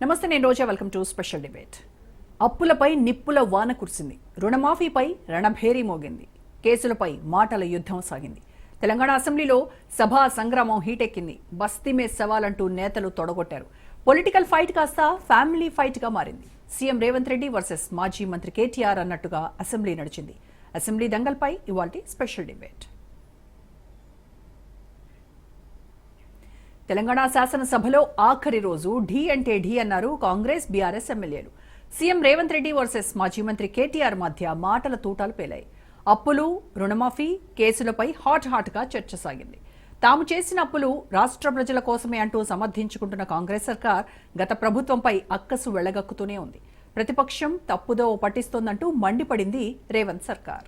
నమస్తే, నేను Roja. Welcome to special debate. అప్పులపై నిప్పుల వాన కురిసింది. రుణమాఫీపై రణభేరీ మోగింది. కేసులపై మాటల యుద్ధం సాగింది. తెలంగాణ అసెంబ్లీలో సభా సంగ్రామం హీటెక్కింది. బస్తీ మే సవాల్ అంటూ నేతలు తొడగొట్టారు. పొలిటికల్ ఫైట్ కాస్త ఫ్యామిలీ ఫైట్ గా మారింది. సీఎం రేవంత్ రెడ్డి వర్సెస్ మాజీ మంత్రి కేటీఆర్ అన్నట్టుగా అసెంబ్లీ నడిచింది. అసెంబ్లీ దంగల్పై ఇవాల్టి స్పెషల్ డిబేట్. తెలంగాణ శాసనసభలో ఆఖరి రోజు ఢీ అంటే ఢీ అన్నారు కాంగ్రెస్ బీఆర్ఎస్ ఎమ్మెల్యేలు. సీఎం రేవంత్ రెడ్డి వర్సెస్ మాజీ మంత్రి కేటీఆర్ మధ్య మాటల తూటాలు పేలాయి. అప్పులు, రుణమాఫీ, కేసులపై హాట్ గా చర్చ సాగింది. తాము చేసిన అప్పులు రాష్ట్ర ప్రజల కోసమే అంటూ సమర్థించుకుంటున్న కాంగ్రెస్ సర్కార్ గత ప్రభుత్వంపై అక్కసు వెళ్లగక్కుతూనే ఉంది. ప్రతిపక్షం తప్పుదో పట్టిస్తోందంటూ మండిపడింది రేవంత్ సర్కార్.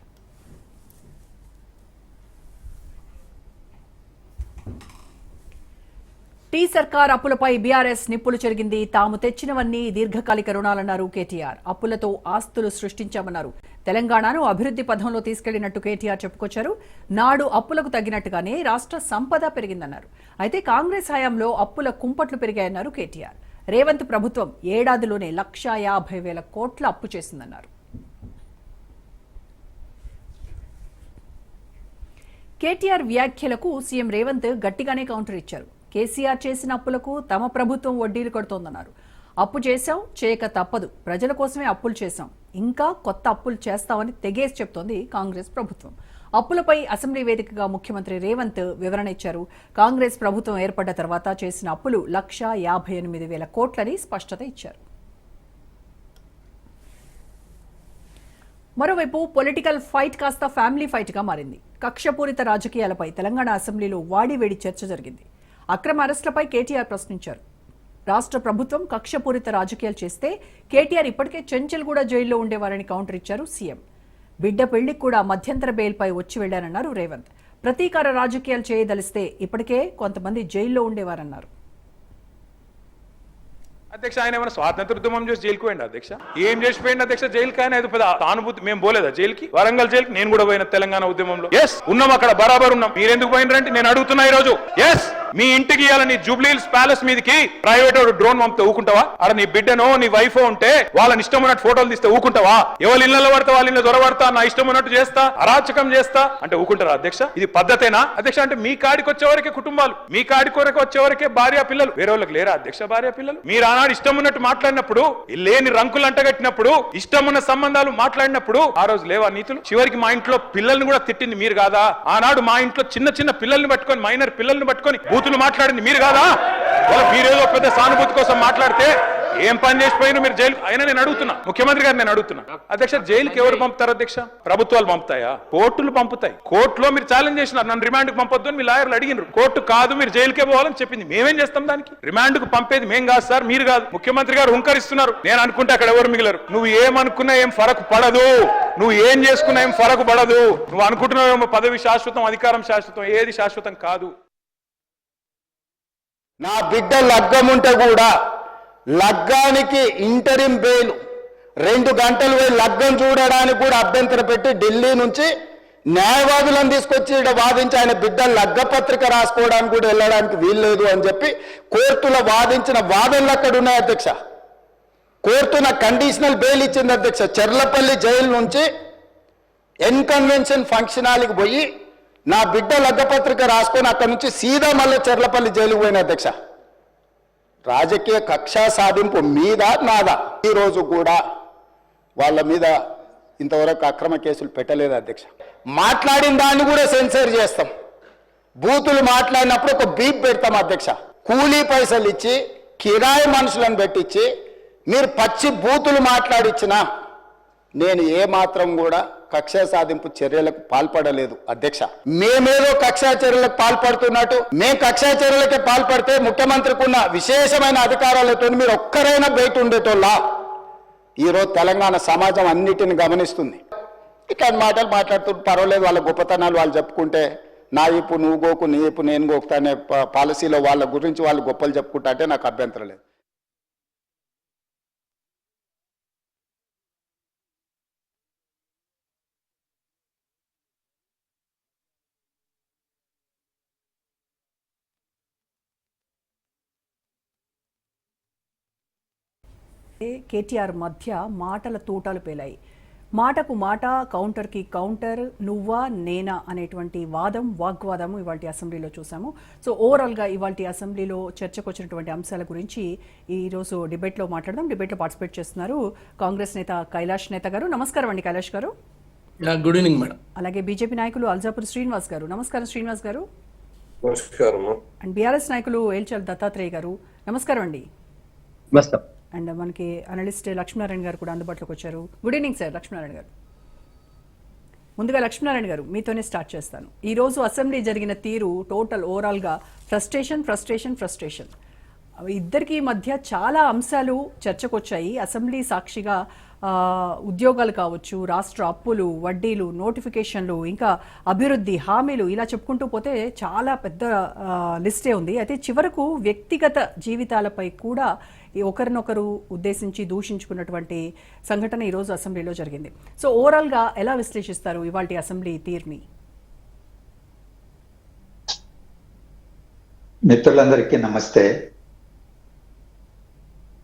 టీ సర్కార్ అప్పులపై బీఆర్ఎస్ నిప్పులు చెరిగింది. తాము తెచ్చినవన్నీ దీర్ఘకాలిక రుణాలన్నారు కేటీఆర్. అప్పులతో ఆస్తులు సృష్టించామన్నారు. తెలంగాణను అభివృద్ధి పథంలో తీసుకెళ్లినట్టు కేటీఆర్ చెప్పుకొచ్చారు. నాడు అప్పులకు తగ్గినట్టుగానే రాష్ట్ర సంపద పెరిగిందన్నారు. అయితే కాంగ్రెస్ హయాంలో అప్పుల కుంపట్లు పెరిగాయన్నారు కేటీఆర్. రేవంత్ ప్రభుత్వం ఏడాదిలోనే 1,50,000 కోట్ల అప్పు చేసిందన్నారు. కేటీఆర్ వ్యాఖ్యలకు సీఎం రేవంత్ గట్టిగానే కౌంటర్ ఇచ్చారు. కేసీఆర్ చేసిన అప్పులకు తమ ప్రభుత్వం వడ్డీలు కడుతోందన్నారు. అప్పు చేశాం, చేయక తప్పదు, ప్రజల కోసమే అప్పులు చేశాం, ఇంకా కొత్త అప్పులు చేస్తామని తెగేసి చెప్తోంది కాంగ్రెస్ ప్రభుత్వం. అప్పులపై అసెంబ్లీ వేదికగా ముఖ్యమంత్రి రేవంత్ వివరణ ఇచ్చారు. కాంగ్రెస్ ప్రభుత్వం ఏర్పడ్డ తర్వాత చేసిన అప్పులు 1,58,000 కోట్లని స్పష్టత ఇచ్చారు. మరోవైపు పొలిటికల్ ఫైట్ కాస్త ఫ్యామిలీ ఫైట్ గా మారింది. కక్షపూరిత రాజకీయాలపై తెలంగాణ అసెంబ్లీలో వాడివేడి చర్చ జరిగింది. అక్రమ అరెస్టులపై కేటీఆర్ ప్రశ్నించారు. రాష్ట్ర ప్రభుత్వం కక్షపూరిత రాజకీయాలు చేస్తే కేటీఆర్ ఇప్పటికే చెంచల్గూడ జైల్లో ఉండేవారని కౌంటర్ ఇచ్చారు సీఎం. బిడ్డ పెళ్లికి కూడా మధ్యంతర బెయిల్పై వచ్చి వెళ్లారన్నారు రేవంత్. ప్రతీకార రాజకీయాలు చేయదలిస్తే ఇప్పటికే కొంతమంది జైల్లో ఉండేవారన్నారు. అధ్యక్ష, ఆయన ఏమైనా స్వాతంత్ర ఉద్యమం చేసి జైలుకు పోయింది అధ్యక్ష? ఏం చేసిపోయింది అధ్యక్ష? జైలుకి ఆయన సానుభూతి మేము పోలేదా జైలుకి? వరంగల్ జైలుకి నేను కూడా పోయిన తెలంగాణ ఉద్యమంలో. ఎస్ ఉన్నాం, అక్కడ బరాబర్ ఉన్నాం. మీరెందుకు పోయినరంటే నేను అడుగుతున్నా ఈ రోజు. ఎస్, మీ ఇంటికి ఇవ్వాలని జూబ్లీహిల్స్ ప్యాలెస్ మీదకి ప్రైవేట్ డ్రోన్ పంపితే ఊకుంటావా? అక్కడ నీ బిడ్డనో నీ వైఫ్ ఉంటే వాళ్ళని ఇష్టం ఉన్నట్టు ఫోటోలు తీస్తే ఊకుంటావా? ఎవరి ఇళ్లలో పడతా వాళ్ళ ఇళ్ళ దొరబడతా, నా ఇష్టం ఉన్నట్టు చేస్తా, అరాచకం చేస్తా అంటే ఊకుంటారా అధ్యక్ష? ఇది పద్ధతేనా అధ్యక్ష? అంటే మీ కాడికి వచ్చేవరకే కుటుంబాలు, మీ కాడి కొరకు వచ్చేవరకే భార్య పిల్లలు, వేరే వాళ్ళకి లేరా అధ్యక్ష భార్య పిల్లలు? మీరు ఆనాడు ఇష్టం ఉన్నట్టు మాట్లాడినప్పుడు, లేని రంకులు అంటగట్టినప్పుడు, ఇష్టం ఉన్న సంబంధాలు మాట్లాడినప్పుడు ఆ రోజు లేవా నీతులు? చివరికి మా ఇంట్లో పిల్లల్ని కూడా తిట్టింది మీరు కాదా? ఆనాడు మా ఇంట్లో చిన్న చిన్న పిల్లల్ని పట్టుకొని, మైనర్ పిల్లల్ని పట్టుకొని బూతులు మాట్లాడింది మీరు కాదా? మీరేదో పెద్ద సానుభూతి కోసం మాట్లాడితే ఏం పని చేసిపోయినా మీరు జైలు. అయినా నేను అడుగుతున్నా, ముఖ్యమంత్రి గారు నేను అడుగుతున్నా అధ్యక్ష, జైలుకి ఎవరు పంపుతారు అధ్యక్ష? ప్రభుత్వాలు పంపుతాయా? కోర్టులు పంపుతాయి. కోర్టులో మీరు ఛాలెంజ్ చేసినారు, నన్ను రిమాండ్ కు పంపొద్దు అని మీ లాయర్లు అడిగినారు. కోర్టు కాదు, మీరు జైలుకే పోవాలని చెప్పింది. మేమేం చేస్తాం దానికి? రిమాండ్ కు పంపేది మేం కాదు సార్, మీరు కాదు. ముఖ్యమంత్రి గారు హుంకరిస్తున్నారు. నేను అనుకుంటే అక్కడ ఎవరు మిగిలరు. నువ్వు ఏమనుకున్నా ఏం ఫరకు పడదు, నువ్వు ఏం చేసుకున్నా ఏం ఫరకు పడదు. నువ్వు అనుకుంటున్నావేమో పదవి శాశ్వతం, అధికారం శాశ్వతం. ఏది శాశ్వతం కాదు. నా బిడ్డ లగ్గం ఉంటే కూడా లగ్గానికి ఇంటరిం బెయిల్ 2 గంటలు పోయి లగ్గం చూడడానికి కూడా అభ్యంతరం పెట్టి ఢిల్లీ నుంచి న్యాయవాదులను తీసుకొచ్చి ఇక్కడ వాదించి ఆయన బిడ్డ లగ్గపత్రిక రాసుకోవడానికి కూడా వెళ్ళడానికి వీల్లేదు అని చెప్పి కోర్టులో వాదించిన వాదనలు అక్కడ ఉన్నాయి అధ్యక్ష. కోర్టు నాకు కండిషనల్ బెయిల్ ఇచ్చింది అధ్యక్ష. చెర్లపల్లి జైలు నుంచి ఎన్కన్వెన్షన్ ఫంక్షన్ హాల్కి పోయి నా బిడ్డ లగ్గపత్రిక రాసుకొని అక్కడి నుంచి సీదా మళ్ళీ చెర్లపల్లి జైలుకు పోయిన అధ్యక్ష. రాజకీయ కక్షా సాధింపు మీద నాదా. ఈరోజు కూడా వాళ్ళ మీద ఇంతవరకు అక్రమ కేసులు పెట్టలేదు అధ్యక్ష. మాట్లాడిన దాన్ని కూడా సెన్సర్ చేస్తాం. బూతులు మాట్లాడినప్పుడు ఒక బీప్ పెడతాం అధ్యక్ష. కూలీ పైసలు ఇచ్చి కిరాయి మనుషులను పెట్టించి మీరు పచ్చి బూతులు మాట్లాడిచ్చినా నేను ఏమాత్రం కూడా కక్షా సాధింపు చర్యలకు పాల్పడలేదు అధ్యక్ష. మేమేదో కక్షా చర్యలకు పాల్పడుతున్నట్టు, మేము కక్షా చర్యలకే పాల్పడితే ముఖ్యమంత్రికి ఉన్న విశేషమైన అధికారాలతో మీరు ఒక్కరైనా బయట ఉండేటోళ్ళ? ఈరోజు తెలంగాణ సమాజం అన్నిటిని గమనిస్తుంది. ఇట్లాంటి మాటలు మాట్లాడుతూ పర్వాలేదు, వాళ్ళ గొప్పతనాలు వాళ్ళు చెప్పుకుంటే, నా ఇప్పు నువ్వు గోకు, నీ ఇప్పు నేను గోకుతా అనే పాలసీలో వాళ్ళ గురించి వాళ్ళు గొప్పలు చెప్పుకుంటా అంటే నాకు అభ్యంతరం లేదు. కేటీఆర్ మధ్య మాటల తూటాలు పేలాయి. మాటకు మాట, కౌంటర్కి కౌంటర్, నువ్వా నేనా అనేటువంటి వాగ్వాదము ఇవాళ అసెంబ్లీలో చూసాము. సో ఓవరాల్గా ఇవాళ అసెంబ్లీలో చర్చకు వచ్చినటువంటి అంశాల గురించి ఈరోజు డిబేట్లో మాట్లాడదాం. డిబేట్లో పార్టిసిపేట్ చేస్తున్నారు కాంగ్రెస్ నేత కైలాష్ నేత గారు. నమస్కారం అండి కైలాష్ గారు. Good evening madam. అలాగే బీజేపీ నాయకులు అల్జాపూర్ శ్రీనివాస్ గారు. నమస్కారం శ్రీనివాస్ గారు. నమస్కారం. అండ్ బీఆర్ఎస్ నాయకులు ఏల్చల్ దత్తాత్రేయ గారు. నమస్కారం అండి. అండ్ మనకి అనలిస్ట్ లక్ష్మీనారాయణ గారు కూడా అందుబాటులోకి వచ్చారు. గుడ్ ఈవినింగ్ సార్ లక్ష్మీనారాయణ గారు. ముందుగా లక్ష్మీనారాయణ గారు మీతోనే స్టార్ట్ చేస్తాను. ఈ రోజు అసెంబ్లీ జరిగిన తీరు టోటల్ ఓవరాల్గా ఫ్రస్ట్రేషన్. ఇద్దరికి మధ్య చాలా అంశాలు చర్చకు వచ్చాయి. అసెంబ్లీ సాక్షిగా ఉద్యోగాలు కావచ్చు, రాష్ట్ర అప్పులు, వడ్డీలు, నోటిఫికేషన్లు, ఇంకా అభివృద్ధి హామీలు, ఇలా చెప్పుకుంటూ పోతే చాలా పెద్ద లిస్టే ఉంది. అయితే చివరకు వ్యక్తిగత జీవితాలపై కూడా ఒకరినొకరు ఉద్దేశించి దూషించుకున్నటువంటి సంఘటన ఈరోజు అసెంబ్లీలో జరిగింది. సో ఓవరాల్గా ఎలా విశ్లేషిస్తారు ఇవాల్టి అసెంబ్లీ తీరుని? మిత్రులందరికీ నమస్తే.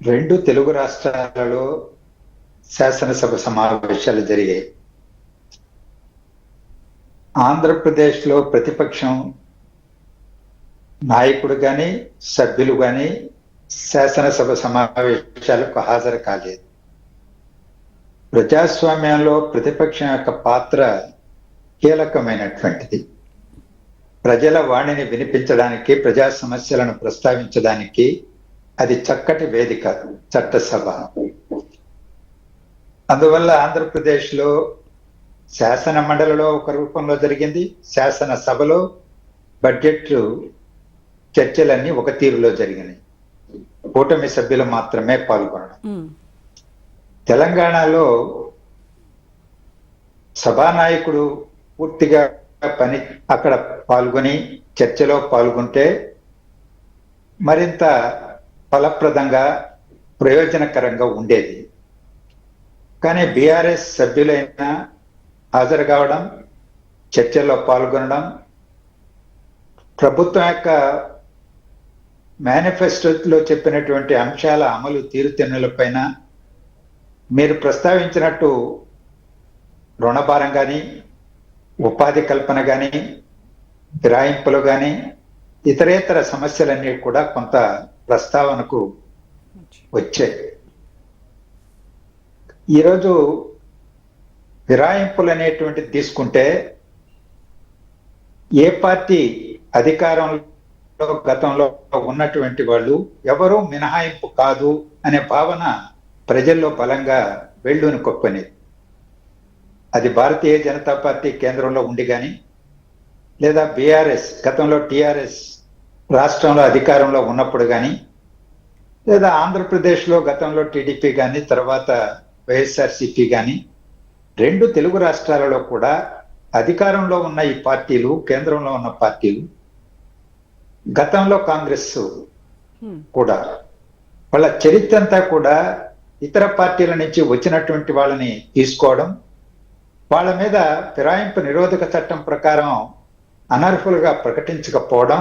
రెండు తెలుగు రాష్ట్రాలలో శాసనసభ సమావేశాలు జరిగాయి. ఆంధ్రప్రదేశ్లో ప్రతిపక్షం నాయకుడు కానీ సభ్యులు కానీ శాసనసభ సమావేశాలకు హాజరు కాలేదు. ప్రజాస్వామ్యంలో ప్రతిపక్షం యొక్క పాత్ర కీలకమైనటువంటిది. ప్రజల వాణిని వినిపించడానికి, ప్రజా సమస్యలను ప్రస్తావించడానికి అది చక్కటి వేదిక చట్టసభ. అందువల్ల ఆంధ్రప్రదేశ్లో శాసన మండలిలో ఒక రూపంలో జరిగింది, శాసనసభలో బడ్జెట్ చర్చలన్నీ ఒక తీరులో జరిగినాయి. కూటమి సభ్యులు మాత్రమే పాల్గొనడం. తెలంగాణలో సభానాయకుడు పూర్తిగా అక్కడ పాల్గొని చర్చలో పాల్గొంటే మరింత ఫలప్రదంగా ప్రయోజనకరంగా ఉండేది. కానీ బీఆర్ఎస్ సభ్యులైనా హాజరు కావడం, చర్చల్లో పాల్గొనడం, ప్రభుత్వం యొక్క మేనిఫెస్టోలో చెప్పినటువంటి అంశాల అమలు తీరుతెన్నులపైన మీరు ప్రస్తావించినట్టు రుణభారం కానీ, ఉపాధి కల్పన కానీ, ఫిరాయింపులు కానీ, ఇతరేతర సమస్యలన్నీ కూడా కొంత ప్రస్తావనకు వచ్చాయి. ఈరోజు ఫిరాయింపులు అనేటువంటిది తీసుకుంటే ఏ పార్టీ అధికారంలో గతంలో ఉన్నటువంటి వాళ్ళు ఎవరూ మినహాయింపు కాదు అనే భావన ప్రజల్లో బలంగా వెళ్లూని కొప్పనేది. అది భారతీయ జనతా పార్టీ కేంద్రంలో ఉండి కానీ, లేదా బీఆర్ఎస్ గతంలో టిఆర్ఎస్ రాష్ట్రంలో అధికారంలో ఉన్నప్పుడు కానీ, లేదా ఆంధ్రప్రదేశ్లో గతంలో టీడీపీ కానీ, తర్వాత వైఎస్ఆర్సీపీ కానీ, రెండు తెలుగు రాష్ట్రాలలో కూడా అధికారంలో ఉన్న ఈ పార్టీలు, కేంద్రంలో ఉన్న పార్టీలు, గతంలో కాంగ్రెస్ కూడా వాళ్ళ చరిత్ర అంతా కూడా ఇతర పార్టీల నుంచి వచ్చినటువంటి వాళ్ళని తీసుకోవడం, వాళ్ళ మీద ఫిరాయింపు నిరోధక చట్టం ప్రకారం అనర్హులుగా ప్రకటించకపోవడం,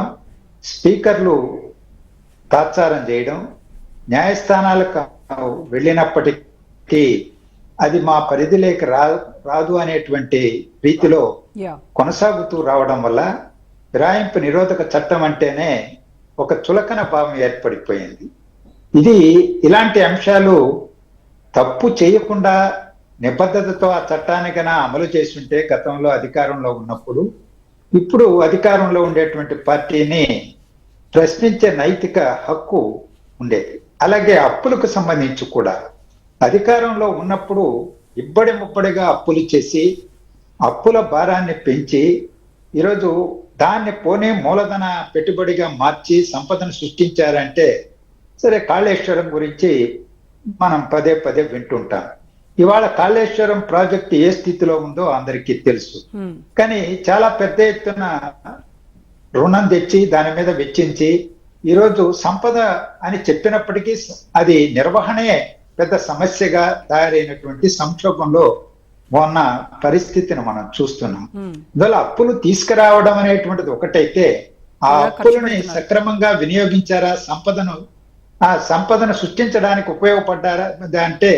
స్పీకర్లు తాత్సారం చేయడం, న్యాయస్థానాలకు వెళ్ళినప్పటికీ అది మా పరిధిలోకి రాదు అనేటువంటి రీతిలో కొనసాగుతూ రావడం వల్ల ఫిరాయింపు నిరోధక చట్టం అంటేనే ఒక చులకన భావం ఏర్పడిపోయింది. ఇలాంటి అంశాలు తప్పు చేయకుండా నిబద్ధతతో ఆ చట్టానికైనా అమలు చేస్తుంటే గతంలో అధికారంలో ఉన్నప్పుడు, ఇప్పుడు అధికారంలో ఉండేటువంటి పార్టీని ప్రశ్నించే నైతిక హక్కు ఉండేది. అలాగే అప్పులకు సంబంధించి కూడా అధికారంలో ఉన్నప్పుడు ఇబ్బడి ముబ్బడిగా అప్పులు చేసి అప్పుల భారాన్ని పెంచి ఈరోజు దాన్ని పోనీ మూలధన పెట్టుబడిగా మార్చి సంపదను సృష్టించారంటే సరే. కాళేశ్వరం గురించి మనం పదే పదే వింటుంటాం. ఇవాళ కాళేశ్వరం ప్రాజెక్టు ఏ స్థితిలో ఉందో అందరికీ తెలుసు. కానీ చాలా పెద్ద ఎత్తున రుణం తెచ్చి దాని మీద వెచ్చించి ఈరోజు సంపద అని చెప్పినప్పటికీ అది నిర్వహణే పెద్ద సమస్యగా తయారైనటువంటి సంక్షోభంలో ఉన్న పరిస్థితిని మనం చూస్తున్నాం. అందువల్ల అప్పులు తీసుకురావడం అనేటువంటిది ఒకటైతే, ఆ అప్పులని సక్రమంగా వినియోగించారా, సంపదను ఆ సంపదను సృష్టించడానికి ఉపయోగపడ్డారా అంటే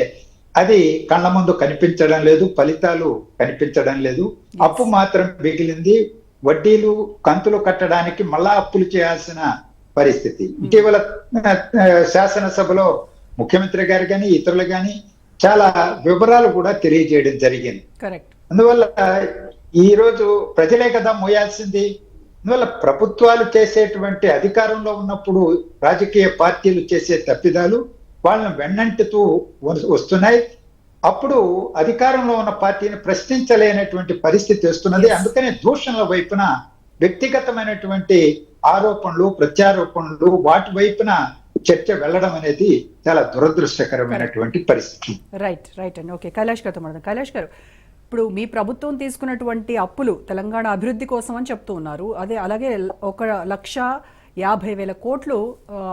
అది కళ్ళ ముందు కనిపించడం లేదు, ఫలితాలు కనిపించడం లేదు. అప్పు మాత్రం మిగిలింది. వడ్డీలు కంతులు కట్టడానికి మళ్ళా అప్పులు చేయాల్సిన పరిస్థితి. ఇటీవల శాసనసభలో ముఖ్యమంత్రి గారు కానీ ఇతరులు కానీ చాలా వివరాలు కూడా తెలియజేయడం జరిగింది. అందువల్ల ఈ రోజు ప్రజలే కదా మోయాల్సింది. అందువల్ల ప్రభుత్వాలు చేసేటువంటి అధికారంలో ఉన్నప్పుడు రాజకీయ పార్టీలు చేసే తప్పిదాలు వాళ్ళని వెన్నంటుతూ వస్తున్నాయి. అప్పుడు అధికారంలో ఉన్న పార్టీని ప్రశ్నించలేనటువంటి పరిస్థితి వస్తున్నది. అందుకనే దూషణల వైపున వ్యక్తిగతమైనటువంటి ఆరోపణలు, ప్రత్యారోపణలు, వాటి వైపున చర్చ వెళ్ళడం అనేది చాలా దురదృష్టకరమైనటువంటి పరిస్థితి. రైట్ అండి. ఓకే, కైలాష్ గారితో మాట్లాడదాం. కైలాష్ గారు, ఇప్పుడు మీ ప్రభుత్వం తీసుకున్నటువంటి అప్పులు తెలంగాణ అభివృద్ధి కోసం అని చెప్తూ ఉన్నారు. అలాగే 1,50,000 కోట్లు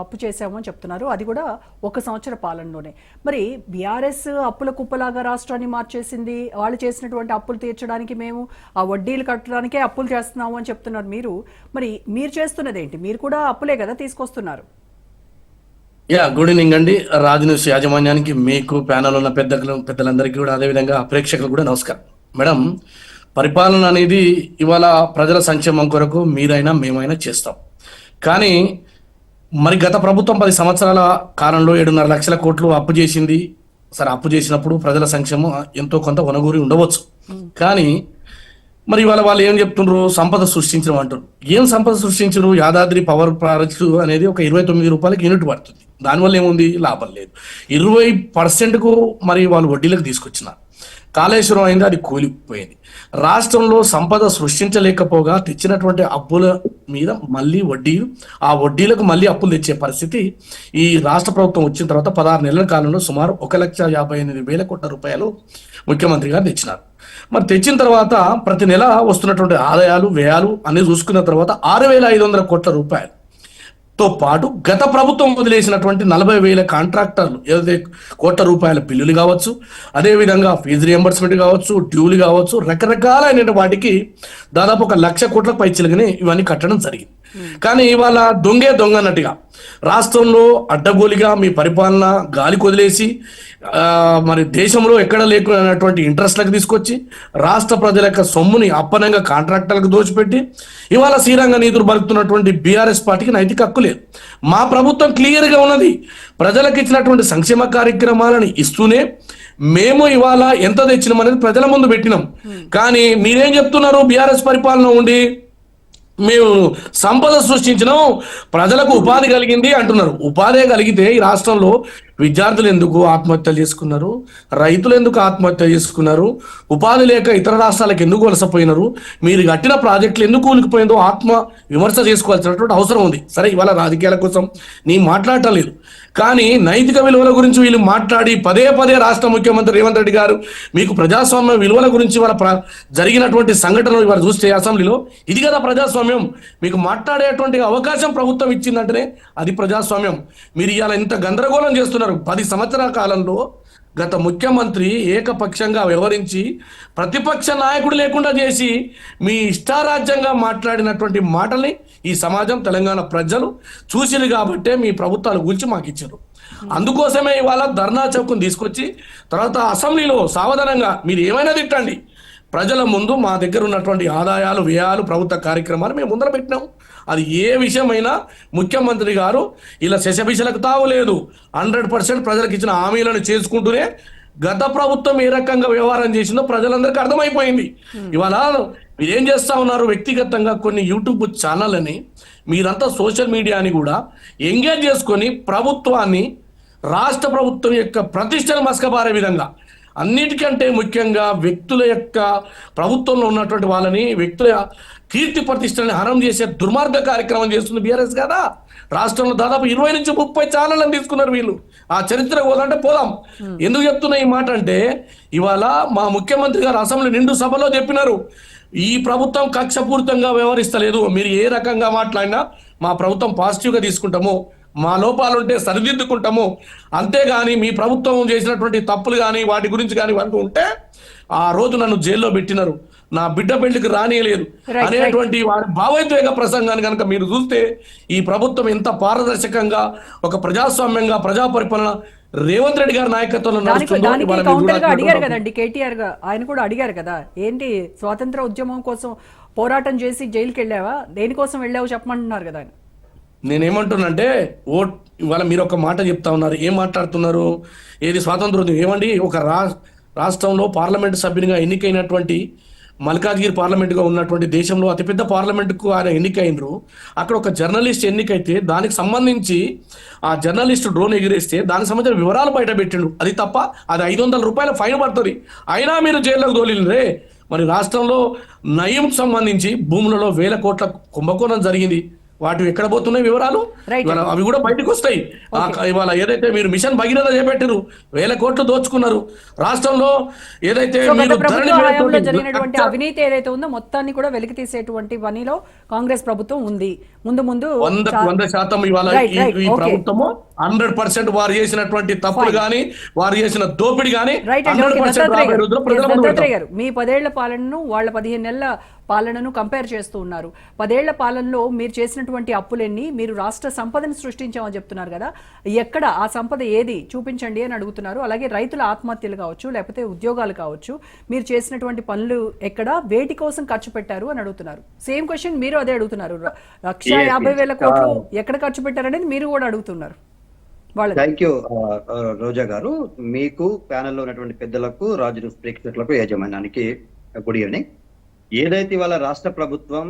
అప్పు చేశాము అని చెప్తున్నారు. అది కూడా 1 సంవత్సర పాలనలోనే. మరి బీఆర్ఎస్ అప్పుల కుప్పలాగా రాష్ట్రాన్ని మార్చేసింది. వాళ్ళు చేసినటువంటి అప్పులు తీర్చడానికి మేము ఆ వడ్డీలు కట్టడానికే అప్పులు చేస్తున్నాము అని చెప్తున్నారు మీరు. మరి మీరు చేస్తున్నది ఏంటి? మీరు కూడా అప్పులే కదా తీసుకొస్తున్నారు. గుడ్ ఈవినింగ్ అండి. రాజ్ న్యూస్ యాజమాన్యానికి, మీకు ప్యానల్ ఉన్న పెద్దలందరికీ కూడా, అదేవిధంగా ప్రేక్షకులు కూడా నమస్కారం. మేడం, పరిపాలన అనేది ఇవాళ ప్రజల సంక్షేమం కొరకు మీరైనా మేమైనా చేస్తాం. కానీ మరి గత ప్రభుత్వం 10 సంవత్సరాల కాలంలో 7.5 లక్షల కోట్లు అప్పు చేసింది. సరే, అప్పు చేసినప్పుడు ప్రజల సంక్షేమం ఎంతో కొంత వనగూరి ఉండవచ్చు. కానీ మరి ఇవాళ వాళ్ళు ఏం చెప్తున్నారు? సంపద సృష్టించడం అంటారు. ఏం సంపద సృష్టించరు? యాదాద్రి పవర్ ప్రాజెక్ట్ అనేది ఒక 29 రూపాయలకి యూనిట్ పడుతుంది. దానివల్ల ఏముంది? లాభం లేదు. 20%కు మరి వాళ్ళు వడ్డీలకు తీసుకొచ్చినారు. కాళేశ్వరం అయింది, అది కూలిపోయింది. రాష్ట్రంలో సంపద సృష్టించలేకపోగా తెచ్చినటువంటి అప్పుల మీద మళ్ళీ వడ్డీలు, ఆ వడ్డీలకు మళ్ళీ అప్పులు తెచ్చే పరిస్థితి ఈ రాష్ట్ర ప్రభుత్వం వచ్చిన తర్వాత 16 నెలల కాలంలో సుమారు 1,58,000 కోట్ల రూపాయలు ముఖ్యమంత్రి గారు తెచ్చినారు. మరి తెచ్చిన తర్వాత ప్రతి నెల వస్తున్నటువంటి ఆదాయాలు, వ్యయాలు అన్ని చూసుకున్న తర్వాత 6,500 కోట్ల రూపాయలు తో పాటు గత ప్రభుత్వం వదిలేసినటువంటి 40,000 కాంట్రాక్టర్లు ఏదైతే కోట్ల రూపాయల బిల్లులు కావచ్చు, అదేవిధంగా ఫీజు రియంబర్స్మెంట్ కావచ్చు, డ్యూలు కావచ్చు, రకరకాలైన వాటికి దాదాపు 1,00,000 కోట్ల పైచిలుగానే ఇవన్నీ కట్టడం జరిగింది. కానీ ఇవాళ దొంగ అన్నట్టుగా రాష్ట్రంలో అడ్డగోలిగా మీ పరిపాలన గాలి కొదిలేసి మరి దేశంలో ఎక్కడ లేకున్నటువంటి ఇంట్రెస్ట్లకు తీసుకొచ్చి రాష్ట్ర ప్రజల యొక్క సొమ్ముని అప్పనంగా కాంట్రాక్టర్లకు దోచిపెట్టి ఇవాళ శ్రీరంగ నీతులు బలుకుతున్నటువంటి బీఆర్ఎస్ పార్టీకి నైతిక హక్కు లేదు. మా ప్రభుత్వం క్లియర్గా ఉన్నది. ప్రజలకు ఇచ్చినటువంటి సంక్షేమ కార్యక్రమాలను ఇస్తూనే మేము ఇవాళ ఎంత తెచ్చినామనేది ప్రజల ముందు పెట్టినాం. కానీ మీరేం చెప్తున్నారు? బీఆర్ఎస్ పరిపాలన ఉండి మేము సంపద సృష్టించినాం, ప్రజలకు ఉపాధి కలిగింది అంటున్నారు. ఉపాధి కలిగితే ఈ రాష్ట్రంలో విద్యార్థులు ఎందుకు ఆత్మహత్యలు చేసుకున్నారు? రైతులు ఎందుకు ఆత్మహత్య చేసుకున్నారు? ఉపాధి లేక ఇతర రాష్ట్రాలకు ఎందుకు వలసపోయినారు? మీరు కట్టిన ప్రాజెక్టులు ఎందుకు కూలికిపోయిందో ఆత్మ విమర్శ చేసుకోవాల్సినటువంటి అవసరం ఉంది. సరే, ఇవాళ రాజకీయాల కోసం నీ మాట్లాడటం లేదు, కానీ నైతిక విలువల గురించి వీళ్ళు మాట్లాడి పదే రాష్ట్ర ముఖ్యమంత్రి రేవంత్ రెడ్డి గారు మీకు ప్రజాస్వామ్య విలువల గురించి వాళ్ళ జరిగినటువంటి సంఘటనలు ఇవాళ చూస్తే అసెంబ్లీలో, ఇది కదా ప్రజాస్వామ్యం. మీకు మాట్లాడేటువంటి అవకాశం ప్రభుత్వం ఇచ్చిందంటేనే అది ప్రజాస్వామ్యం. మీరు ఇవాళ ఇంత గందరగోళం చేస్తున్నారు. 10 సంవత్సరాల కాలంలో గత ముఖ్యమంత్రి ఏకపక్షంగా వ్యవహరించి ప్రతిపక్ష నాయకుడు లేకుండా చేసి మీ ఇష్టారాజ్యంగా మాట్లాడినటువంటి మాటల్ని ఈ సమాజం, తెలంగాణ ప్రజలు చూసిరు కాబట్టే మీ ప్రభుత్వాల గురించి మాకు ఇచ్చారు. అందుకోసమే ఇవాళ ధర్నా చౌకను తీసుకొచ్చి తర్వాత అసెంబ్లీలో సావధానంగా మీరు ఏమైనా తిట్టండి, ప్రజల ముందు మా దగ్గర ఉన్నటువంటి ఆదాయాలు, వ్యయాలు, ప్రభుత్వ కార్యక్రమాలు మేము ముందర పెట్టినాం. అది ఏ విషయమైనా ముఖ్యమంత్రి గారు ఇలా శశభిషలకు తావులేదు. 100% ప్రజలకు ఇచ్చిన హామీలను చేసుకుంటూనే గత ప్రభుత్వం ఏ రకంగా వ్యవహారం చేసిందో ప్రజలందరికీ అర్థమైపోయింది. ఇవాళ మీరేం చేస్తా ఉన్నారు? వ్యక్తిగతంగా కొన్ని యూట్యూబ్ ఛానళ్ళని, మీరంతా సోషల్ మీడియాని కూడా ఎంగేజ్ చేసుకొని ప్రభుత్వాన్ని, రాష్ట్ర ప్రభుత్వం యొక్క ప్రతిష్టను మసకబారే విధంగా, అన్నిటికంటే ముఖ్యంగా వ్యక్తుల యొక్క ప్రభుత్వంలో ఉన్నటువంటి వాళ్ళని, వ్యక్తుల కీర్తి ప్రతిష్టని హనం చేసే దుర్మార్గ కార్యక్రమం చేస్తుంది బీఆర్ఎస్ కదా. రాష్ట్రంలో దాదాపు 20 నుంచి 30 ఛానళ్ళని తీసుకున్నారు వీళ్ళు. ఆ చరిత్ర పోదంటే పోదాం. ఎందుకు చెప్తున్నా ఈ మాట అంటే, ఇవాళ మా ముఖ్యమంత్రి గారు అసెంబ్లీ నిండు సభలో చెప్పినారు, ఈ ప్రభుత్వం కక్షపూరితంగా వ్యవహరిస్తలేదు. మీరు ఏ రకంగా మాట్లాడినా మా ప్రభుత్వం పాజిటివ్గా తీసుకుంటాము, మా లోపాలు ఉంటే సరిదిద్దుకుంటాము, అంతేగాని మీ ప్రభుత్వం చేసినటువంటి తప్పులు కానీ వాటి గురించి కానీ వరకు ఉంటే ఆ రోజు నన్ను జైల్లో పెట్టినారు, నా బిడ్డ పెళ్లికి రానియలేదు Right, అనేటువంటి వారి భావోద్వేగ ప్రసంగాన్ని కనుక మీరు చూస్తే ఈ ప్రభుత్వం ఎంత పారదర్శకంగా ఒక ప్రజాస్వామ్యంగా ప్రజా పరిపాలన రేవంత్ రెడ్డి గారి నాయకత్వంలో నడుస్తుందో దానికి ఇవాళ మీరు కౌంటర్ గా అడిగారు చూడాల్సినటువంటి కదండి కేటీఆర్ గా, ఆయన కూడా అడిగారు కదా, ఏంటి స్వాతంత్ర ఉద్యమం కోసం పోరాటం చేసి జైలుకి వెళ్ళావా, దేనికోసం వెళ్ళావు చెప్పమంటున్నారు కదా ఆయన. నేనేమంటున్నానంటే ఇవాళ మీరు ఒక మాట చెప్తా ఉన్నారు, ఏం మాట్లాడుతున్నారు, ఏది స్వాతంత్రోద్యమం ఏమండి, ఒక రాష్ట్రంలో పార్లమెంటు సభ్యునిగా ఎన్నికైనటువంటి మల్కాజ్గిరి పార్లమెంటుగా ఉన్నటువంటి దేశంలో అతిపెద్ద పార్లమెంటుకు ఆయన ఎన్నికైనరు, అక్కడ ఒక జర్నలిస్ట్ ఎన్నికైతే దానికి సంబంధించి ఆ జర్నలిస్ట్ డ్రోన్ ఎగిరేస్తే దానికి సంబంధించిన వివరాలు బయట పెట్టిండు, అది తప్ప అది 500 రూపాయల ఫైన్ పడుతుంది, అయినా మీరు జైల్లోకి తోలినరే. మరి రాష్ట్రంలో నయంకు సంబంధించి భూములలో 1000 కోట్ల కుంభకోణం జరిగింది, వాటి ఎక్కడ పోతున్నాయి వివరాలు, Right. అవి కూడా బయటకు వస్తాయి. ఇవాళ ఏదైతే మీరు మిషన్ భగీరథ చేపట్టారు, 1000 కోట్లు దోచుకున్నారు రాష్ట్రంలో, ఏదైతే సో గత మీరు ప్రభుత్వ ధరణి హయాంలో మీద జరిగినటువంటి అవినీతి ఏదైతే ఉందో మొత్తాన్ని కూడా వెలికి తీసేటువంటి పనిలో కాంగ్రెస్ ప్రభుత్వం ఉంది. ముందు 100% ఇవాళ Right, right, ఈ okay. ప్రభుత్వము 100% వారు చేసినటువంటి తప్పులు గాని వారు చేసిన దోపిడి గాని రైట్ అండి. 100% రాబోయే రోజుల్లో ప్రజల ముందు పెడతాం. గారు మీ 10 ఏళ్ల పాలనను వాళ్ళ 15 నెలల పాలనను కంపేర్ చేస్తూ ఉన్నారు. 10 ఏళ్ల పాలనలో మీరు చేసినటువంటి అప్పులెన్ని, మీరు రాష్ట్ర సంపదను సృష్టించామని చెప్తున్నారు కదా, ఎక్కడ ఆ సంపద ఏది చూపించండి అని అడుగుతున్నారు. అలాగే రైతుల ఆత్మహత్యలు కావచ్చు, లేకపోతే ఉద్యోగాలు కావచ్చు, మీరు చేసినటువంటి పనులు ఎక్కడ, వేటి కోసం ఖర్చు పెట్టారు అని అడుగుతున్నారు. సేమ్ క్వశ్చన్ మీరు అదే అడుగుతున్నారు. 1,50,000 కోట్లు ఎక్కడ ఖర్చు పెట్టారనేది మీరు కూడా అడుగుతున్నారు. థ్యాంక్ యూ రోజా గారు. మీకు ప్యానెల్లో ఉన్నటువంటి పెద్దలకు, రాజు న్యూస్ ప్రేక్షకులకు, యాజమాన్యానికి గుడ్ ఈవినింగ్. ఏదైతే ఇవాళ రాష్ట్ర ప్రభుత్వం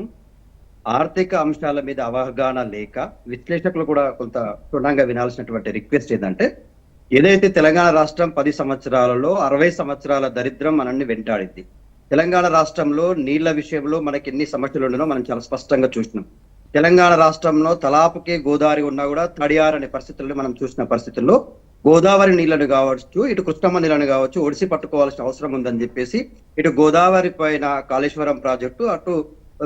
ఆర్థిక అంశాల మీద అవగాహన లేక విశ్లేషకులు కూడా కొంత క్షుణ్ణంగా వినాల్సినటువంటి రిక్వెస్ట్ ఏంటంటే, ఏదైతే తెలంగాణ రాష్ట్రం 10 సంవత్సరాలలో 60 సంవత్సరాల దరిద్రం మనల్ని వెంటాడింది. తెలంగాణ రాష్ట్రంలో నీళ్ల విషయంలో మనకి ఎన్ని సమస్యలు ఉండనో మనం చాలా స్పష్టంగా చూసినాం. తెలంగాణ రాష్ట్రంలో తలాపుకే గోదావరి ఉన్నా కూడా తడియారనే పరిస్థితుల్లో మనం చూసిన పరిస్థితుల్లో గోదావరి నీళ్లను కావచ్చు, ఇటు కృష్ణమ్మ నీళ్లను కావచ్చు ఒడిసి పట్టుకోవాల్సిన అవసరం ఉందని చెప్పేసి ఇటు గోదావరి పైన కాళేశ్వరం ప్రాజెక్టు, అటు